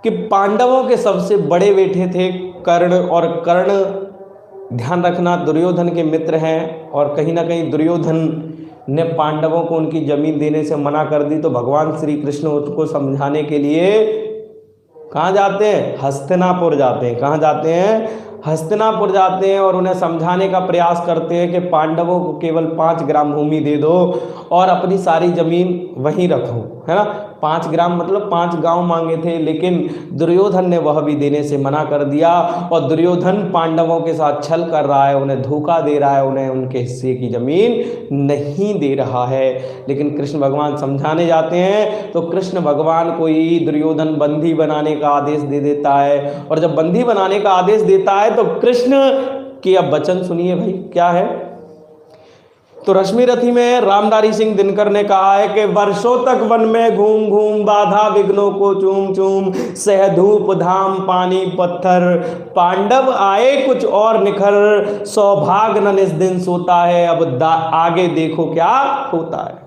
कि पांडवों के सबसे बड़े बेटे थे कर्ण, और कर्ण ध्यान रखना दुर्योधन के मित्र हैं, और कहीं ना कहीं दुर्योधन ने पांडवों को उनकी जमीन देने से मना कर दी। तो भगवान श्री कृष्ण उसको समझाने के लिए कहाँ जाते हैं, हस्तिनापुर जाते हैं। कहाँ जाते हैं, हस्तिनापुर जाते हैं, और उन्हें समझाने का प्रयास करते हैं कि पांडवों को केवल 5 ग्राम भूमि दे दो और अपनी सारी जमीन वहीं रखो, है ना। 5 ग्राम मतलब 5 गांव मांगे थे, लेकिन दुर्योधन ने वह भी देने से मना कर दिया, और दुर्योधन पांडवों के साथ छल कर रहा है, उन्हें धोखा दे रहा है, उन्हें उनके हिस्से की जमीन नहीं दे रहा है। लेकिन कृष्ण भगवान समझाने जाते हैं तो कृष्ण भगवान को ही दुर्योधन बंदी बनाने का आदेश दे देता है, और जब बंदी बनाने का आदेश देता है तो कृष्ण की अब वचन सुनिए भाई, क्या है। तो रश्मि रथी में रामधारी सिंह दिनकर ने कहा है कि वर्षों तक वन में घूम घूम, बाधा विघ्नों को चूम चूम, सह धूप धाम पानी पत्थर, पांडव आए कुछ और निखर, सौभाग्य न निस दिन सोता है, अब आगे देखो क्या होता है।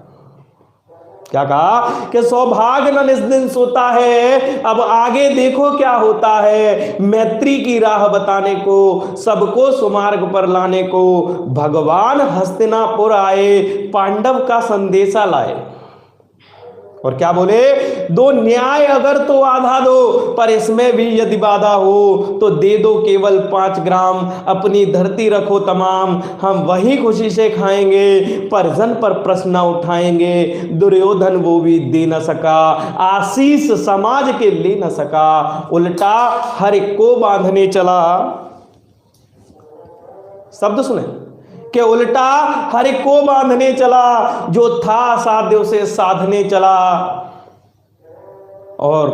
क्या कहा कि सौभाग्य न निस दिन सोता है, अब आगे देखो क्या होता है। मैत्री की राह बताने को, सबको सुमार्ग पर लाने को, भगवान हस्तिनापुर आए, पांडव का संदेशा लाए। और क्या बोले, दो न्याय अगर तो आधा दो, पर इसमें भी यदि बाधा हो तो दे दो केवल 5 ग्राम, अपनी धरती रखो तमाम, हम वही खुशी से खाएंगे, परजन पर प्रश्न न उठाएंगे। दुर्योधन वो भी दे न सका, आशीष समाज के ले न सका, उल्टा हर एक को बांधने चला। शब्द सुने कि उल्टा हर एक को बांधने चला, जो था साध्य उसे साधने चला। और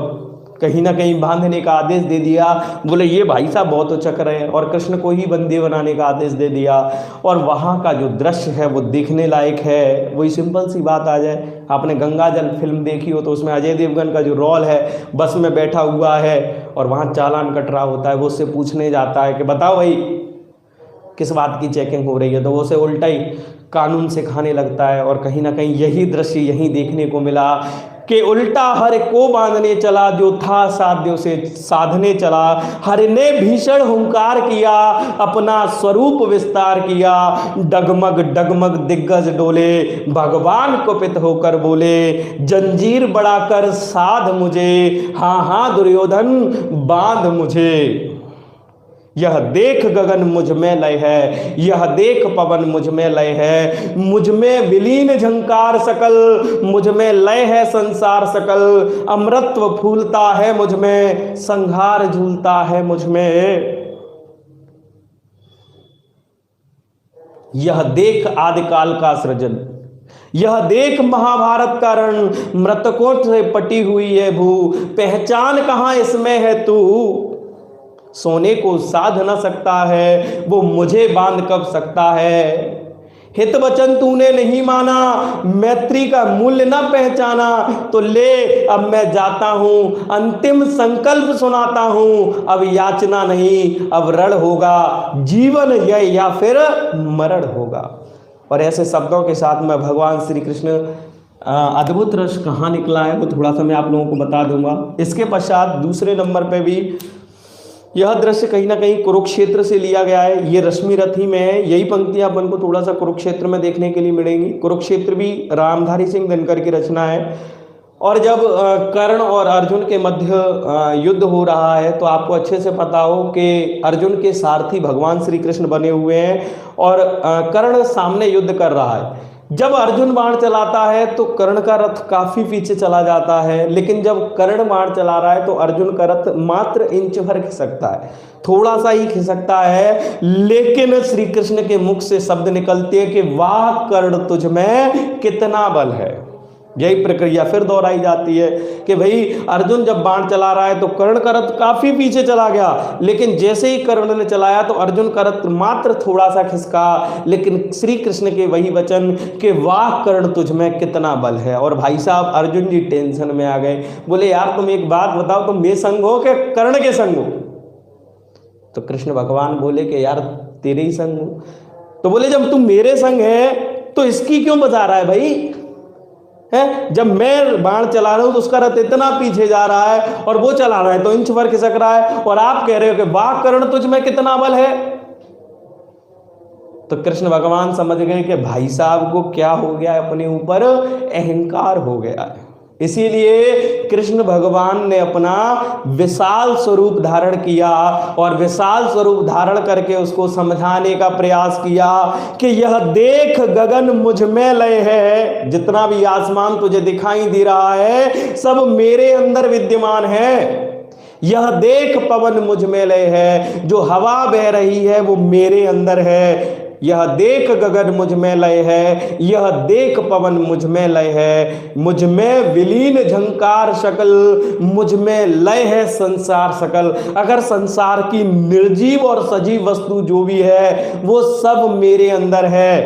कहीं ना कहीं बांधने का आदेश दे दिया। बोले ये भाई साहब बहुत उचक रहे हैं, और कृष्ण को ही बंदी बनाने का आदेश दे दिया। और वहाँ का जो दृश्य है वो देखने लायक है। वही सिंपल सी बात आ जाए, आपने गंगा जल फिल्म देखी हो तो उसमें अजय देवगन का जो रोल है, बस में बैठा हुआ है और वहाँ चालान कट रहा होता है, वो उससे पूछने जाता है कि बताओ भाई किस बात की चेकिंग हो रही है, तो वो उसे उल्टा ही कानून सिखाने लगता है। और कहीं ना कहीं यही दृश्य यहीं देखने को मिला कि उल्टा हर को बांधने चला, जो था साध्य उसे साधने चला। हर ने भीषण हुंकार किया, अपना स्वरूप विस्तार किया, डगमग डगमग दिग्गज डोले, भगवान कुपित होकर बोले, जंजीर बढ़ाकर साध मुझे, हाँ हाँ दुर्योधन बांध मुझे। यह देख गगन मुझ में लय है, यह देख पवन मुझ में लय है, मुझ में विलीन झंकार सकल, मुझ में लय है संसार सकल, अमृतत्व फूलता है मुझ में, संहार झूलता है मुझ में। यह देख आदिकाल का सृजन, यह देख महाभारत का रण, मृतकों से पटी हुई है भू, पहचान कहां इसमें है तू। सोने को साध न सकता है, वो मुझे बांध कब सकता है। हित वचन तूने नहीं माना, मैत्री का मूल्य न पहचाना, तो ले अब मैं जाता हूं, अंतिम संकल्प सुनाता हूं, अब याचना नहीं अब रण होगा, जीवन यह या फिर मरण होगा। और ऐसे शब्दों के साथ में भगवान श्री कृष्ण अद्भुत रस कहाँ निकला है वो थोड़ा सा मैं आप लोगों को बता दूंगा। इसके पश्चात दूसरे नंबर पे भी यह दृश्य कहीं ना कहीं कुरुक्षेत्र से लिया गया है। ये रश्मि रथी में है। यही पंक्तियां अपन को थोड़ा सा कुरुक्षेत्र में देखने के लिए मिलेंगी। कुरुक्षेत्र भी रामधारी सिंह दिनकर की रचना है। और जब कर्ण और अर्जुन के मध्य युद्ध हो रहा है तो आपको अच्छे से पता हो कि अर्जुन के सारथी भगवान श्री कृष्ण बने हुए हैं और कर्ण सामने युद्ध कर रहा है। जब अर्जुन बाण चलाता है तो कर्ण का रथ काफी पीछे चला जाता है, लेकिन जब कर्ण बाण चला रहा है तो अर्जुन का रथ मात्र इंच भर खिसकता है, थोड़ा सा ही खिसकता है। लेकिन श्री कृष्ण के मुख से शब्द निकलते हैं कि वाह कर्ण तुझ में कितना बल है। यही प्रक्रिया फिर दोहराई जाती है कि भाई अर्जुन जब बाण चला रहा है तो कर्ण का रथ काफी पीछे चला गया, लेकिन जैसे ही कर्ण ने चलाया तो अर्जुन का रथ मात्र थोड़ा सा खिसका। लेकिन श्री कृष्ण के वही वचन कि वाह कर्ण तुझ में कितना बल है। और भाई साहब अर्जुन जी टेंशन में आ गए, बोले यार तुम एक बात बताओ, तुम मेरे संग हो कि कर्ण के संग हो। तो कृष्ण भगवान बोले कि यार तेरे ही संग हो। तो बोले जब तुम मेरे संग है तो इसकी क्यों बता रहा है भाई है? जब मैं बाण चला रहा हूं तो उसका रथ इतना पीछे जा रहा है और वो चला रहा है तो इंच भर खिसक रहा है, और आप कह रहे हो कि वाह कर्ण तुझ में कितना बल है। तो कृष्ण भगवान समझ गए कि भाई साहब को क्या हो गया है, अपने ऊपर अहंकार हो गया है। इसीलिए कृष्ण भगवान ने अपना विशाल स्वरूप धारण किया और विशाल स्वरूप धारण करके उसको समझाने का प्रयास किया कि यह देख गगन मुझ में लय है, जितना भी आसमान तुझे दिखाई दे रहा है सब मेरे अंदर विद्यमान है। यह देख पवन मुझ में लय है, जो हवा बह रही है वो मेरे अंदर है। यह देख गगन मुझ में लय है, यह देख पवन मुझ में लय है, मुझ में विलीन झंकार सकल, मुझ में लय है संसार सकल। अगर संसार की निर्जीव और सजीव वस्तु जो भी है वो सब मेरे अंदर है।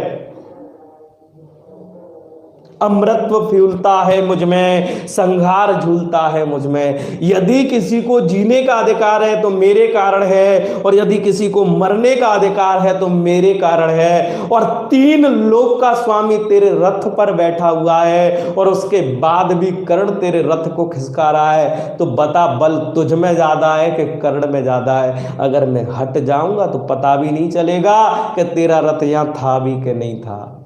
अमृतत्व फूलता है मुझ में, संहार झूलता है मुझ में। यदि किसी को जीने का अधिकार है तो मेरे कारण है, और यदि किसी को मरने का अधिकार है तो मेरे कारण है। और 3 लोक का स्वामी तेरे रथ पर बैठा हुआ है, और उसके बाद भी कर्ण तेरे रथ को खिसका रहा है। तो बता, बल तुझ में ज्यादा है कि कर्ण में ज्यादा है? अगर मैं हट जाऊंगा तो पता भी नहीं चलेगा कि तेरा रथ यहां था भी कि नहीं था।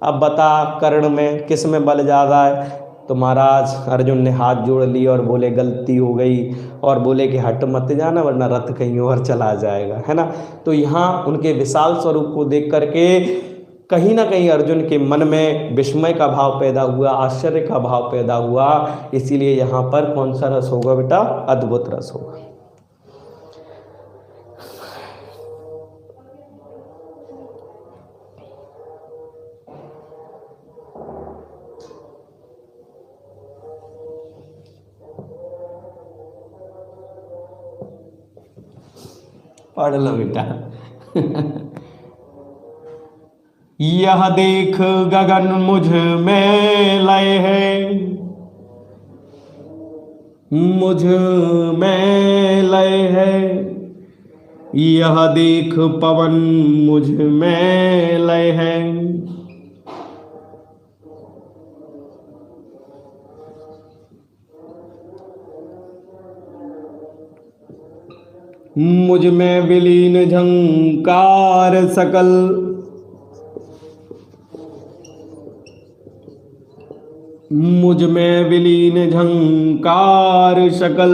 अब बता, कर्ण में किस में बल ज्यादा है? तो महाराज अर्जुन ने हाथ जोड़ लिए और बोले गलती हो गई, और बोले कि हट मत जाना वरना रथ कहीं और चला जाएगा, है ना। तो यहाँ उनके विशाल स्वरूप को देख करके कहीं ना कहीं अर्जुन के मन में विस्मय का भाव पैदा हुआ, आश्चर्य का भाव पैदा हुआ। इसीलिए यहाँ पर कौन सा रस होगा बेटा? अद्भुत रस होगा। पढ़ लो बेटा। यह देख गगन मुझ में लय है, मुझ में लय है। यह देख पवन मुझ में लय है। मुझ में विलीन झंकार सकल, मुझ में विलीन झंकार सकल।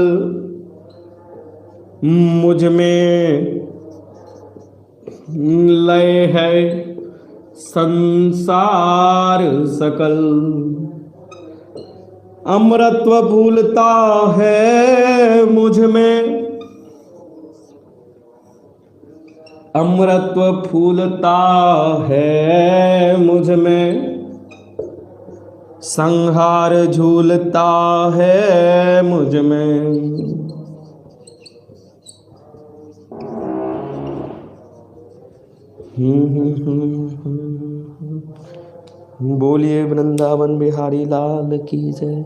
मुझ में लय है संसार सकल। अमृतत्व फूलता है मुझ में, अमृतत्व फूलता है मुझ में। संहार झूलता है मुझ में। बोलिए वृंदावन बिहारी लाल की जय।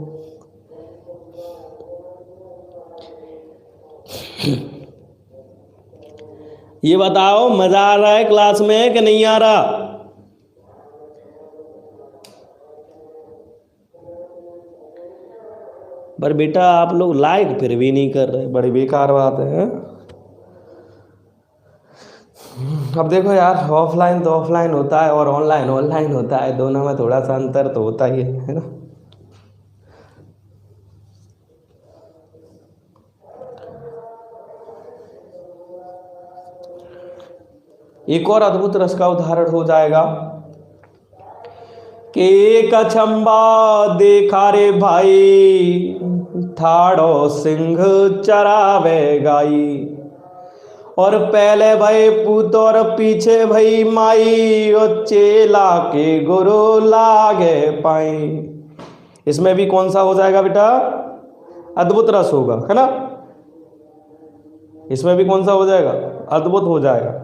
ये बताओ, मजा आ रहा है क्लास में कि नहीं आ रहा? पर बेटा आप लोग लाइक फिर भी नहीं कर रहे, बड़ी बेकार बात है। अब देखो यार, ऑफलाइन तो ऑफलाइन होता है और ऑनलाइन ऑनलाइन होता है, दोनों में थोड़ा सा अंतर तो होता ही है ना। एक और अद्भुत रस का उदाहरण हो जाएगा कि एक अचंबा देखा रे भाई, ठाड़ो सिंह चरावे गाई। और पहले भाई पूत और पीछे भाई माई, और चेला के गुरु लागे पाई। इसमें भी कौन सा हो जाएगा बेटा? अद्भुत रस होगा, है ना। इसमें भी कौन सा हो जाएगा? अद्भुत हो जाएगा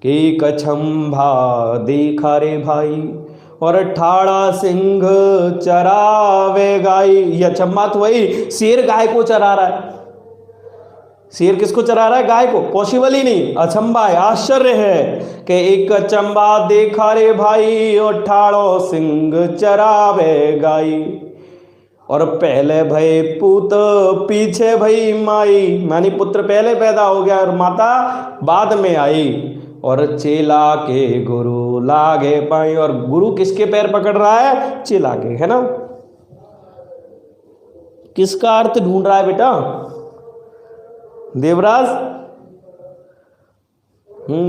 कि कछंभा देखा रे भाई, और ठाड़ा सिंह चरावे गाई। यह अचंभा तो वही शेर गाय को चरा रहा है। शेर किसको चरा रहा है? गाय को। पॉसिबल ही नहीं, अचंभा है, आश्चर्य है कि एक अचंभा देखा रे भाई, और ठाड़ो सिंह चरावे गाई। और पहले भई पुत पीछे भई माई, मानी पुत्र पहले पैदा हो गया और माता बाद में आई। और चेला के गुरु लागे पाई, और गुरु किसके पैर पकड़ रहा है? चेला के, है ना। किसका अर्थ ढूंढ रहा है बेटा? देवराज।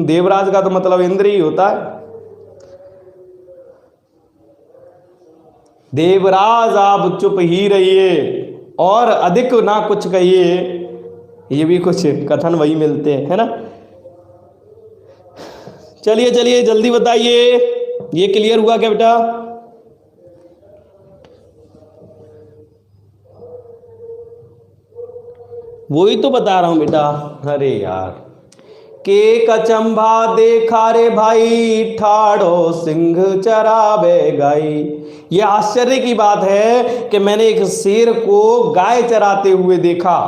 देवराज का तो मतलब इंद्र ही होता है। देवराज आप चुप ही रहिए और अधिक ना कुछ कहिए। ये भी कुछ कथन वही मिलते हैं, है ना। चलिए चलिए जल्दी बताइए, ये क्लियर हुआ क्या बेटा? वही तो बता रहा हूं बेटा। अरे यार, के कचंबा देखा रे भाई, ठाड़ो सिंह चरावे गाई। ये आश्चर्य की बात है कि मैंने एक शेर को गाय चराते हुए देखा।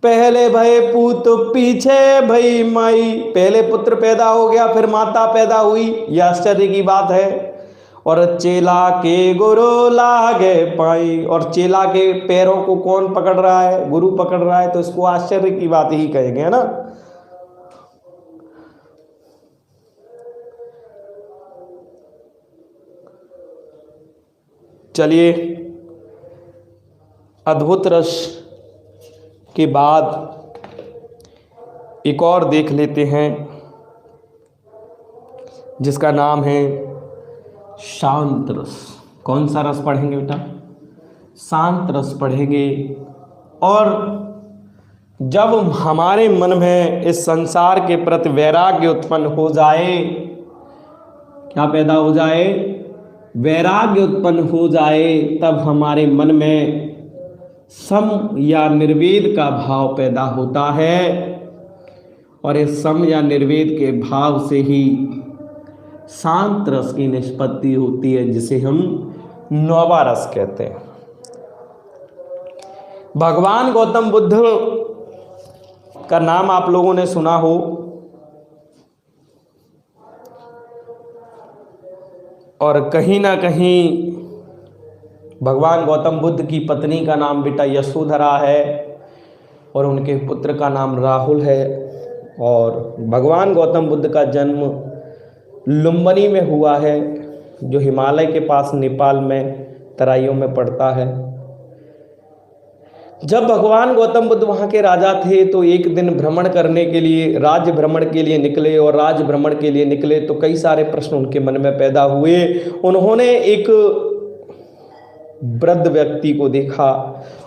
पहले भय पूत पीछे भई माई, पहले पुत्र पैदा हो गया फिर माता पैदा हुई, यह आश्चर्य की बात है। और चेला के गुरु लागे पाई, और चेला के पैरों को कौन पकड़ रहा है? गुरु पकड़ रहा है, तो इसको आश्चर्य की बात ही कहेंगे, है ना। चलिए अद्भुत रस के बाद एक और देख लेते हैं जिसका नाम है शांत रस। कौन सा रस पढ़ेंगे बेटा? शांत रस पढ़ेंगे। और जब हमारे मन में इस संसार के प्रति वैराग्य उत्पन्न हो जाए, क्या पैदा हो जाए? वैराग्य उत्पन्न हो जाए, तब हमारे मन में सम या निर्वेद का भाव पैदा होता है। और इस सम या निर्वेद के भाव से ही शांत रस की निष्पत्ति होती है, जिसे हम नौवा रस कहते हैं। भगवान गौतम बुद्ध का नाम आप लोगों ने सुना हो। और कहीं ना कहीं भगवान गौतम बुद्ध की पत्नी का नाम बेटा यशोधरा है और उनके पुत्र का नाम राहुल है। और भगवान गौतम बुद्ध का जन्म लुम्बिनी में हुआ है, जो हिमालय के पास नेपाल में तराइयों में पड़ता है। जब भगवान गौतम बुद्ध वहाँ के राजा थे तो एक दिन भ्रमण करने के लिए, राज्य भ्रमण के लिए निकले। और राज्य भ्रमण के लिए निकले तो कई सारे प्रश्न उनके मन में पैदा हुए। उन्होंने एक वृद्ध व्यक्ति को देखा,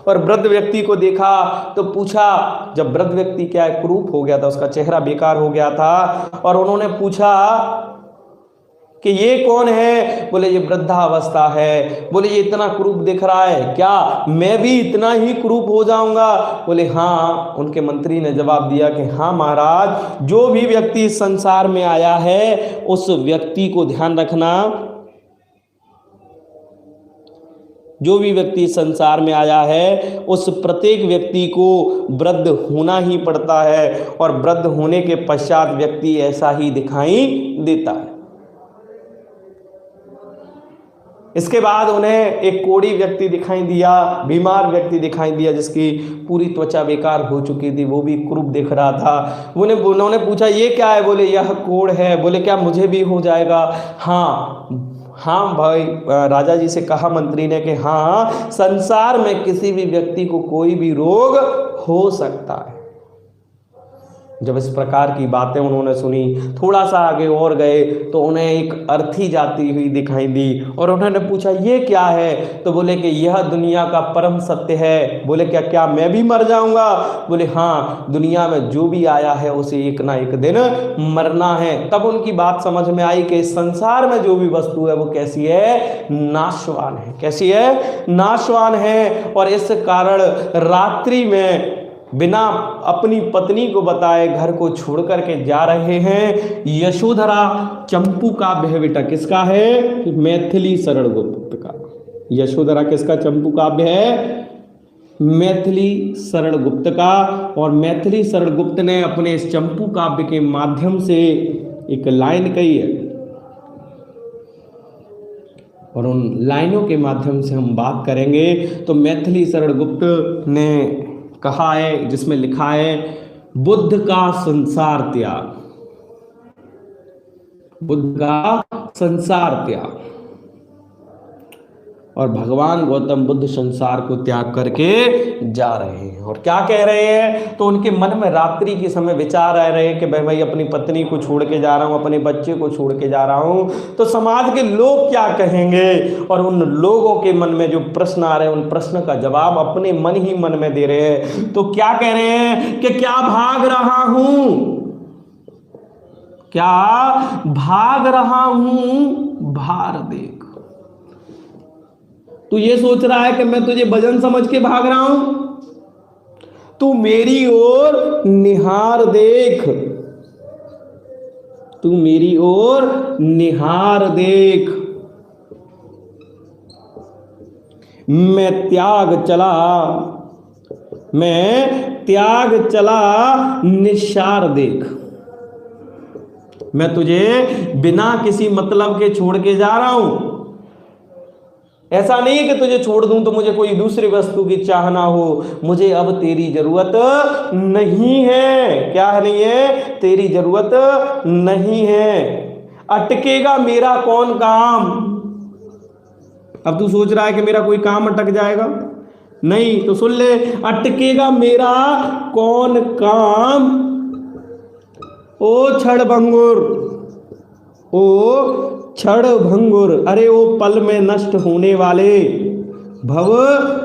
और वृद्ध व्यक्ति को देखा तो पूछा, जब वृद्ध व्यक्ति क्या है, कुरूप हो गया था, उसका चेहरा बेकार हो गया था। और उन्होंने पूछा कि ये कौन है? बोले ये वृद्धावस्था है। बोले ये इतना कुरूप दिख रहा है, क्या मैं भी इतना ही कुरूप हो जाऊंगा? बोले हाँ। उनके मंत्री ने जवाब दिया कि हाँ महाराज, जो भी व्यक्ति इस संसार में आया है उस व्यक्ति को ध्यान रखना, जो भी व्यक्ति संसार में आया है उस प्रत्येक व्यक्ति को वृद्ध होना ही पड़ता है, और वृद्ध होने के पश्चात व्यक्ति ऐसा ही दिखाई देता है। इसके बाद उन्हें एक कोढ़ी व्यक्ति दिखाई दिया, बीमार व्यक्ति दिखाई दिया, जिसकी पूरी त्वचा बेकार हो चुकी थी, वो भी कुरूप दिख रहा था। उन्होंने पूछा ये क्या है? बोले यह कोढ़ है। बोले क्या मुझे भी हो जाएगा? हाँ भाई, राजा जी से कहा मंत्री ने कि हाँ, संसार में किसी भी व्यक्ति को कोई भी रोग हो सकता है। जब इस प्रकार की बातें उन्होंने सुनी, थोड़ा सा आगे और गए तो उन्हें एक अर्थी जाती हुई दिखाई दी, और उन्होंने पूछा ये क्या है? तो बोले कि यह दुनिया का परम सत्य है। बोले क्या मैं भी मर जाऊंगा? बोले हाँ, दुनिया में जो भी आया है उसे एक ना एक दिन मरना है। तब उनकी बात समझ में आई कि इस संसार में जो भी वस्तु है वो कैसी है? नाशवान है। कैसी है? नाशवान है। और इस कारण रात्रि में बिना अपनी पत्नी को बताए घर को छोड़ करके जा रहे हैं। यशोधरा चंपू काव्य है बेटा, किसका है? मैथिली शरण गुप्त का। यशोधरा किसका चंपू काव्य है? मैथिली शरण गुप्त का। और मैथिली शरण गुप्त ने अपने इस चंपू काव्य के माध्यम से एक लाइन कही है, और उन लाइनों के माध्यम से हम बात करेंगे। तो मैथिली शरण गुप्त ने कहा है, जिसमें लिखा है, बुद्ध का संसार त्याग, बुद्ध का संसार त्याग। और भगवान गौतम बुद्ध संसार को त्याग करके जा रहे हैं। और क्या कह रहे हैं? तो उनके मन में रात्रि के समय विचार आ रहे हैं कि भाई अपनी पत्नी को छोड़ के जा रहा हूं, अपने बच्चे को छोड़ के जा रहा हूं, तो समाज के लोग क्या कहेंगे? और उन लोगों के मन में जो प्रश्न आ रहे हैं, उन प्रश्न का जवाब अपने मन ही मन में दे रहे हैं। तो क्या कह रहे हैं कि क्या भाग रहा हूं, क्या भाग रहा हूं भार देख। तू ये सोच रहा है कि मैं तुझे भजन समझ के भाग रहा हूं, तू मेरी ओर निहार देख, तू मेरी ओर निहार देख, मैं त्याग चला, मैं त्याग चला निस्सार देख। मैं तुझे बिना किसी मतलब के छोड़ के जा रहा हूं। ऐसा नहीं है कि तुझे छोड़ दूं तो मुझे कोई दूसरी वस्तु की चाह ना हो। मुझे अब तेरी जरूरत नहीं है। क्या नहीं है? तेरी जरूरत नहीं है। अटकेगा मेरा कौन काम। अब तू सोच रहा है कि मेरा कोई काम अटक जाएगा, नहीं तो सुन ले, अटकेगा मेरा कौन काम। ओ क्षण भंगुर, ओ क्षण भंगुर, अरे ओ पल में नष्ट होने वाले भव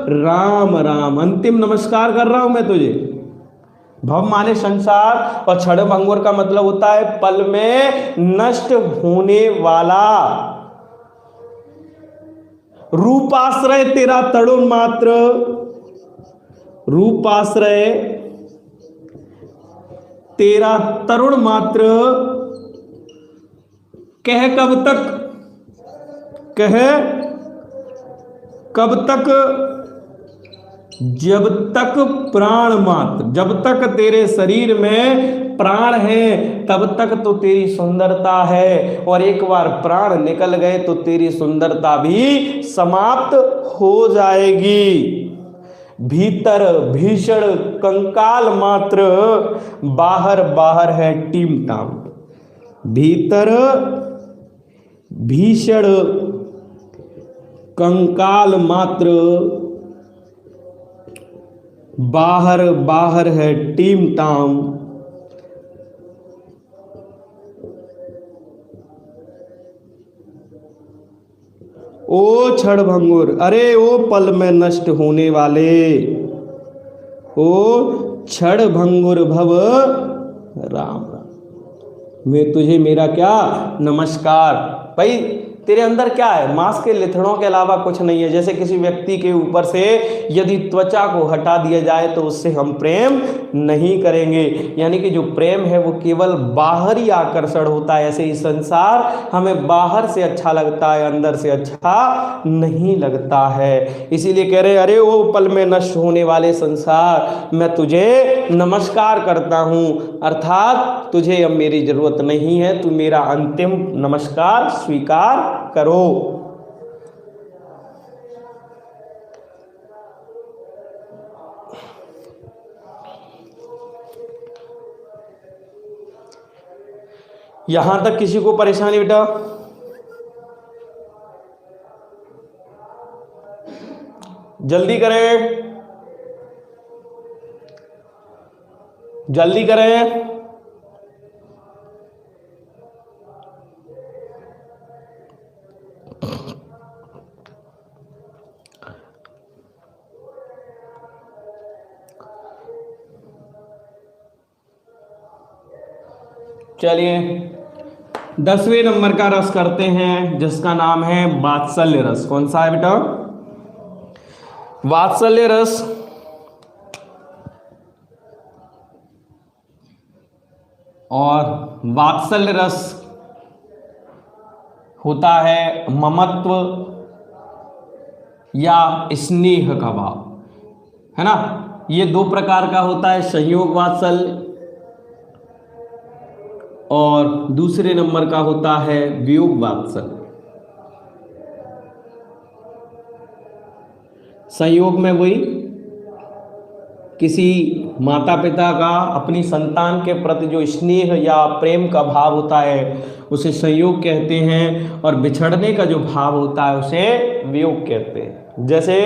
राम राम। अंतिम नमस्कार कर रहा हूं मैं तुझे। भव माने संसार और क्षण भंगुर का मतलब होता है पल में नष्ट होने वाला। रूपाश्रय तेरा तरुण मात्र, रूपाश्रय तेरा तरुण मात्र, कह कब तक, कह कब तक, जब तक प्राण मात्र, जब तक तेरे शरीर में प्राण है तब तक तो तेरी सुंदरता है, और एक बार प्राण निकल गए तो तेरी सुंदरता भी समाप्त हो जाएगी। भीतर भीषण कंकाल मात्र, बाहर बाहर है टीम टाम। भीतर भीषण कंकाल मात्र, बाहर बाहर है टीम टाम। ओ क्षण भंगुर, अरे ओ पल में नष्ट होने वाले, ओ क्षण भंगुर भव राम राम। मैं तुझे मेरा क्या नमस्कार। भाई तेरे अंदर क्या है? मांस के लिथड़ों के अलावा कुछ नहीं है। जैसे किसी व्यक्ति के ऊपर से यदि त्वचा को हटा दिया जाए तो उससे हम प्रेम नहीं करेंगे, यानी कि जो प्रेम है वो केवल बाहरी आकर्षण होता है। ऐसे ही संसार हमें बाहर से अच्छा लगता है, अंदर से अच्छा नहीं लगता है। इसीलिए कह रहे अरे वो पल में नष्ट होने वाले संसार, मैं तुझे नमस्कार करता हूं, अर्थात तुझे अब मेरी जरूरत नहीं है, तू मेरा अंतिम नमस्कार स्वीकार करो। यहां तक किसी को परेशानी बेटा? जल्दी करें, जल्दी करें। चलिए 10वें नंबर का रस करते हैं, जिसका नाम है वात्सल्य रस। कौन सा है बेटा? वात्सल्य रस। और वात्सल्य रस होता है ममत्व या स्नेह का भाव, है ना। ये दो प्रकार का होता है, संयोग वात्सल्य, और दूसरे नंबर का होता है वियोग वात्सल्य। संयोग में वही किसी माता पिता का अपनी संतान के प्रति जो स्नेह या प्रेम का भाव होता है उसे संयोग कहते हैं, और बिछड़ने का जो भाव होता है उसे वियोग कहते हैं। जैसे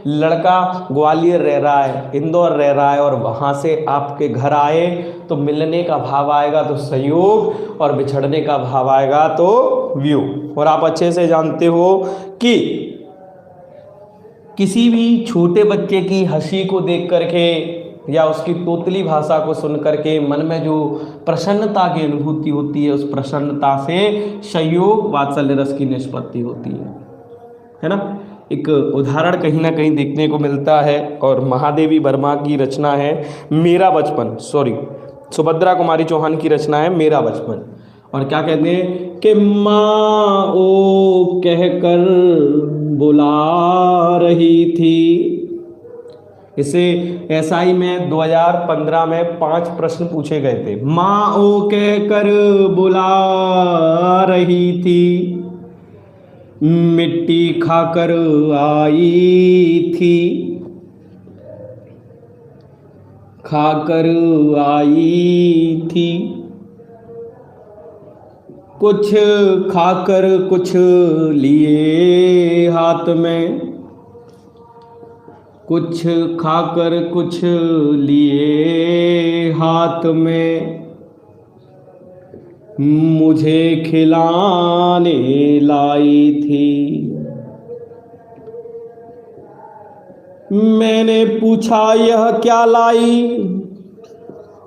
लड़का ग्वालियर रह रहा है, इंदौर रह रहा है, और वहाँ से आपके घर आए तो मिलने का भाव आएगा तो संयोग, और बिछड़ने का भाव आएगा तो वियोग। और आप अच्छे से जानते हो कि किसी भी छोटे बच्चे की हंसी को देख करके या उसकी तोतली भाषा को सुन करके मन में जो प्रसन्नता की अनुभूति होती है, उस प्रसन्नता से संयोग वात्सल्य रस की निष्पत्ति होती है ना। एक उदाहरण कहीं ना कहीं देखने को मिलता है। और महादेवी वर्मा की रचना है मेरा बचपन, सॉरी सुभद्रा कुमारी चौहान की रचना है मेरा बचपन। और क्या कहते हैं कि माँ ओ कहकर बुला रही थी। इसे एसआई में 2015 में 5 प्रश्न पूछे गए थे। माँ ओ कहकर बुला रही थी, मिट्टी खाकर आई थी, खाकर आई थी, कुछ खाकर कुछ लिए हाथ में, कुछ खाकर कुछ लिए हाथ में, मुझे खिलाने लाई थी। मैंने पूछा यह क्या लाई,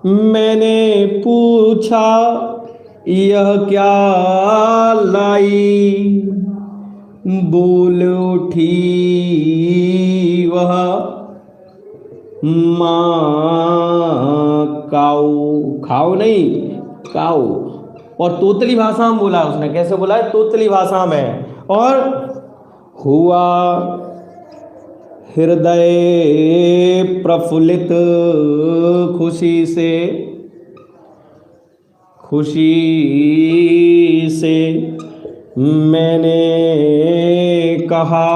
मैंने पूछा यह क्या लाई, बोल उठी वह माँ काऊ, खाओ नहीं काऊ। और तोतली भाषा में बोला उसने, कैसे बोला है? तोतली भाषा में। और हुआ हृदय प्रफुल्लित खुशी से, खुशी से मैंने कहा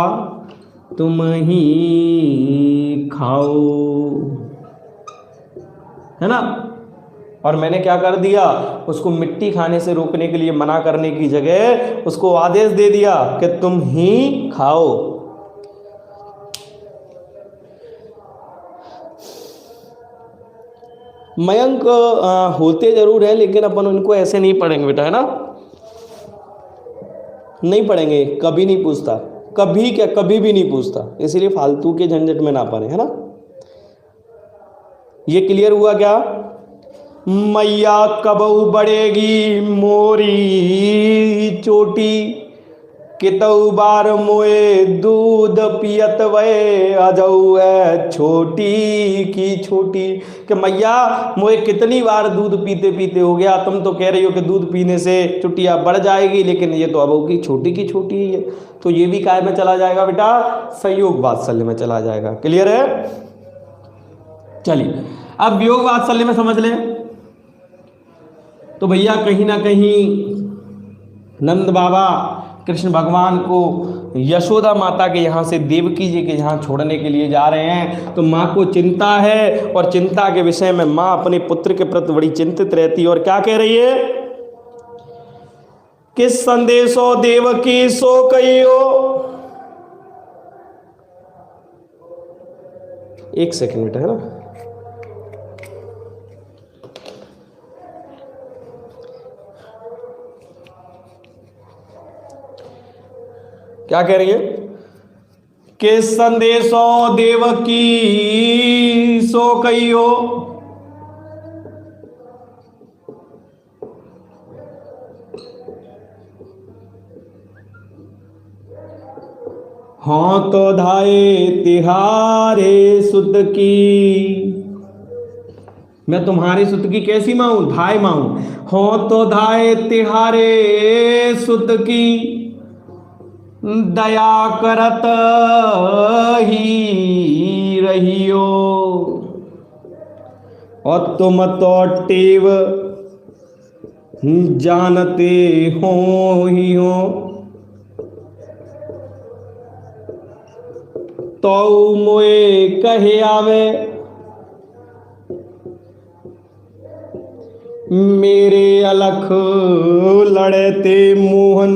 तुम ही खाओ, है ना। और मैंने क्या कर दिया, उसको मिट्टी खाने से रोकने के लिए मना करने की जगह उसको आदेश दे दिया कि तुम ही खाओ। मयंक होते जरूर है, लेकिन अपन उनको ऐसे नहीं पढ़ेंगे बेटा, है ना। नहीं पढ़ेंगे, कभी नहीं पूछता, कभी क्या कभी भी नहीं पूछता, इसीलिए फालतू के झंझट में ना पड़े, है ना। ये क्लियर हुआ क्या? मैया कबऊ बढ़ेगी मोरी चोटी, कितऊ बार मोए दूध पियत वे अजऊ है छोटी की छोटी। कि मैया मोए कितनी बार दूध पीते पीते हो गया, तुम तो कह रही हो कि दूध पीने से चुटिया बढ़ जाएगी, लेकिन ये तो अब की छोटी ही है। तो ये भी काय में चला जाएगा बेटा? संयोग वात्सल्य में चला जाएगा। क्लियर है? चलिए अब वियोग वात्सल्य में समझ लें। तो भैया कहीं ना कहीं नंद बाबा कृष्ण भगवान को यशोदा माता के यहाँ से देवकी जी के यहाँ छोड़ने के लिए जा रहे हैं। तो माँ को चिंता है, और चिंता के विषय में माँ अपने पुत्र के प्रति बड़ी चिंतित रहती है। और क्या कह रही है? किस संदेशो देवकी सो कहियो। एक सेकंड बेटा, है ना। क्या कह रही है? कि संदेशो देवकी सो कहियो, हाँ तो धाये तिहारे सुत की। मैं तुम्हारी सुत की कैसी माँ हूं? धाय माँ हूं। हाँ तो धाये तिहारे सुत की, दया करत ही रहियो, और तुम तो टेव जानते हो ही हो, तो मोए कहे आवे मेरे अलख लड़ते मोहन,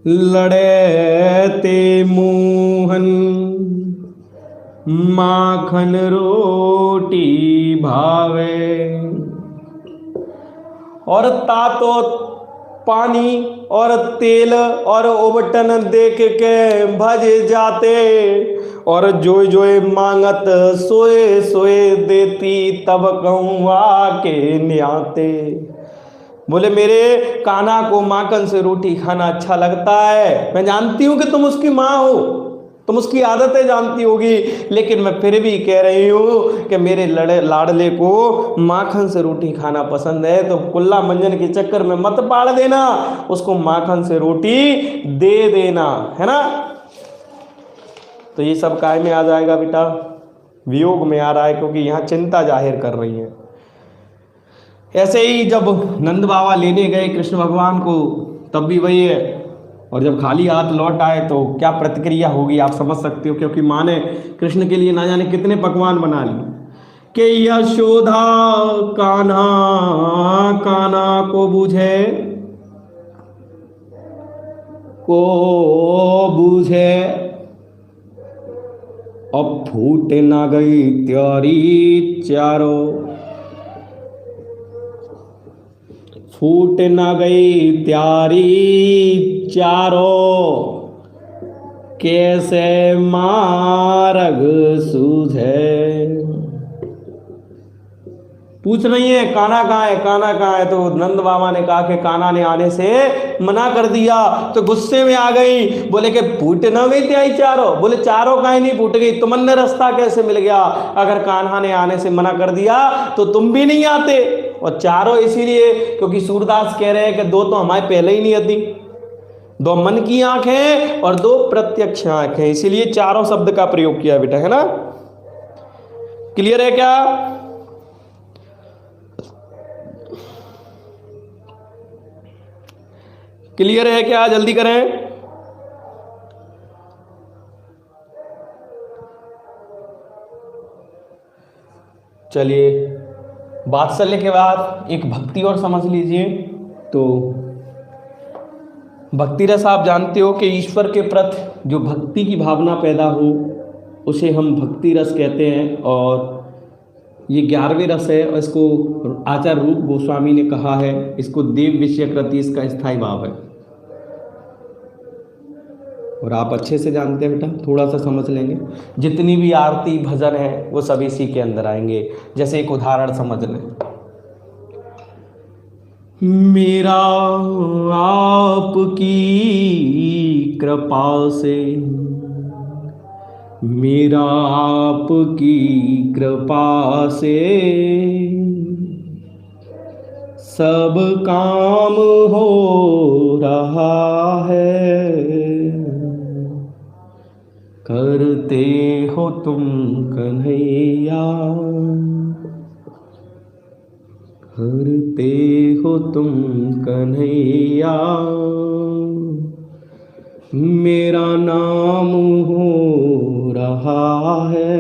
लड़ते मोहन, माखन रोटी भावे। और तातो पानी और तेल और उबटन देख के भज जाते, और जोय जोय मांगत सोए सोए देती, तब कहूँ आके न्याते। बोले मेरे कान्हा को माखन से रोटी खाना अच्छा लगता है। मैं जानती हूं कि तुम उसकी माँ हो, तुम उसकी आदतें जानती होगी, लेकिन मैं फिर भी कह रही हूं कि मेरे लाडले को माखन से रोटी खाना पसंद है, तो कुल्ला मंजन के चक्कर में मत पाड़ देना, उसको माखन से रोटी दे देना, है ना। तो ये सब काय में आ जाएगा बेटा, वियोग में आ रहा है, क्योंकि यहाँ चिंता जाहिर कर रही है। ऐसे ही जब नंद बाबा लेने गए कृष्ण भगवान को, तब भी वही है, और जब खाली हाथ लौट आए तो क्या प्रतिक्रिया होगी आप समझ सकते हो, क्योंकि माँ ने कृष्ण के लिए ना जाने कितने पकवान बना लिए। कि यशोदा कान्हा कान्हा को बूझे, को बूझे, अब फूट ना गई त्यारी चारों, फूट ना गई त्यारी चारों, कैसे मार्ग सूझे। पूछ रही है कान्हा कहाँ है, कान्हा कहाँ है, तो नंद बाबा ने कहा कि कान्हा ने आने से मना कर दिया। तो गुस्से में आ गई, बोले कि फूट ना गई त्याई चारों, बोले चारों काहे नहीं फूट गई, तुमने रास्ता कैसे मिल गया, अगर कान्हा ने आने से मना कर दिया तो तुम भी नहीं आते। और चारों इसीलिए क्योंकि सूरदास कह रहे हैं कि दो तो हमारे पहले ही नहीं आती, दो मन की आंखें और दो प्रत्यक्ष आंखें, इसीलिए चारों शब्द का प्रयोग किया बेटा, है ना। क्लियर है क्या। क्लियर है क्या, जल्दी करें। चलिए, वात्सल्य के बाद एक भक्ति और समझ लीजिए। तो भक्ति रस आप जानते हो कि ईश्वर के प्रति जो भक्ति की भावना पैदा हो उसे हम भक्ति रस कहते हैं, और ये 11वें रस है, और इसको आचार्य रूप गोस्वामी ने कहा है, इसको देव विषय कृति इसका स्थायी भाव है। और आप अच्छे से जानते हैं बेटा, थोड़ा सा समझ लेंगे, जितनी भी आरती भजन है वो सब इसी के अंदर आएंगे। जैसे एक उदाहरण समझ लें, मेरा आपकी कृपा से, मेरा आपकी कृपा से सब काम हो रहा है, करते हो तुम कन्हैया, करते हो तुम कन्हैया, मेरा नाम हो रहा है,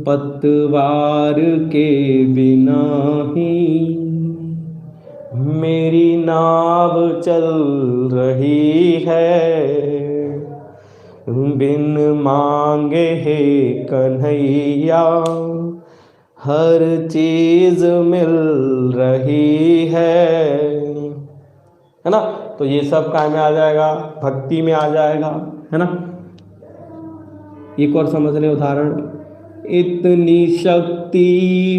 पतवार के बिना ही मेरी नाव चल रही है, बिन मांगे है कन्हैया हर चीज मिल रही है ना। तो ये सब काय में आ जाएगा, भक्ति में आ जाएगा, है ना। एक और समझ लें उदाहरण, इतनी शक्ति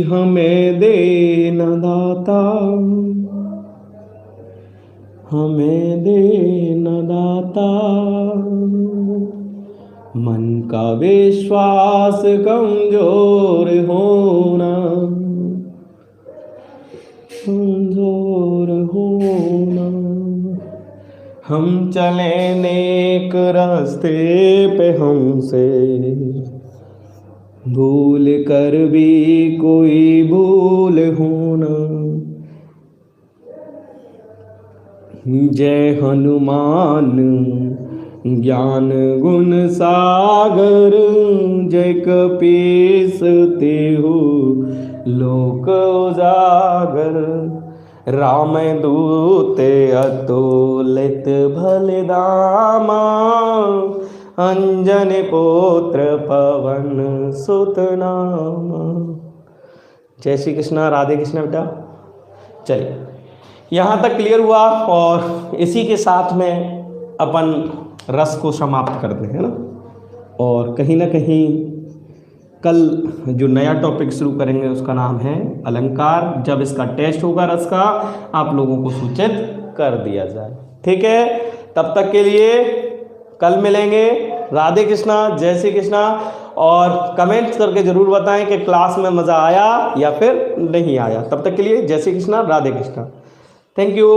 हमें दे न दाता, हमें दे न दाता, मन का विश्वास कमजोर होना, कमजोर होना, हम चले नेक रास्ते पे हमसे भूल कर भी कोई भूल होना, जय हनुमान ज्ञान गुण सागर, जय कपीस तेहु लोक उजागर, राम दूते अतुलित भलदामा, अंजन पुत्र पवन सुत नामा। जय श्री कृष्णा, राधे कृष्णा बेटा। चलिए, यहाँ तक क्लियर हुआ, और इसी के साथ में अपन रस को समाप्त करते हैं ना। और कहीं ना कहीं कल जो नया टॉपिक शुरू करेंगे उसका नाम है अलंकार। जब इसका टेस्ट होगा रस का, आप लोगों को सूचित कर दिया जाए। ठीक है, तब तक के लिए कल मिलेंगे। राधे कृष्णा, जय श्री कृष्णा। और कमेंट करके जरूर बताएं कि क्लास में मज़ा आया या फिर नहीं आया। तब तक के लिए जय श्री कृष्णा, राधे कृष्णा। Thank you.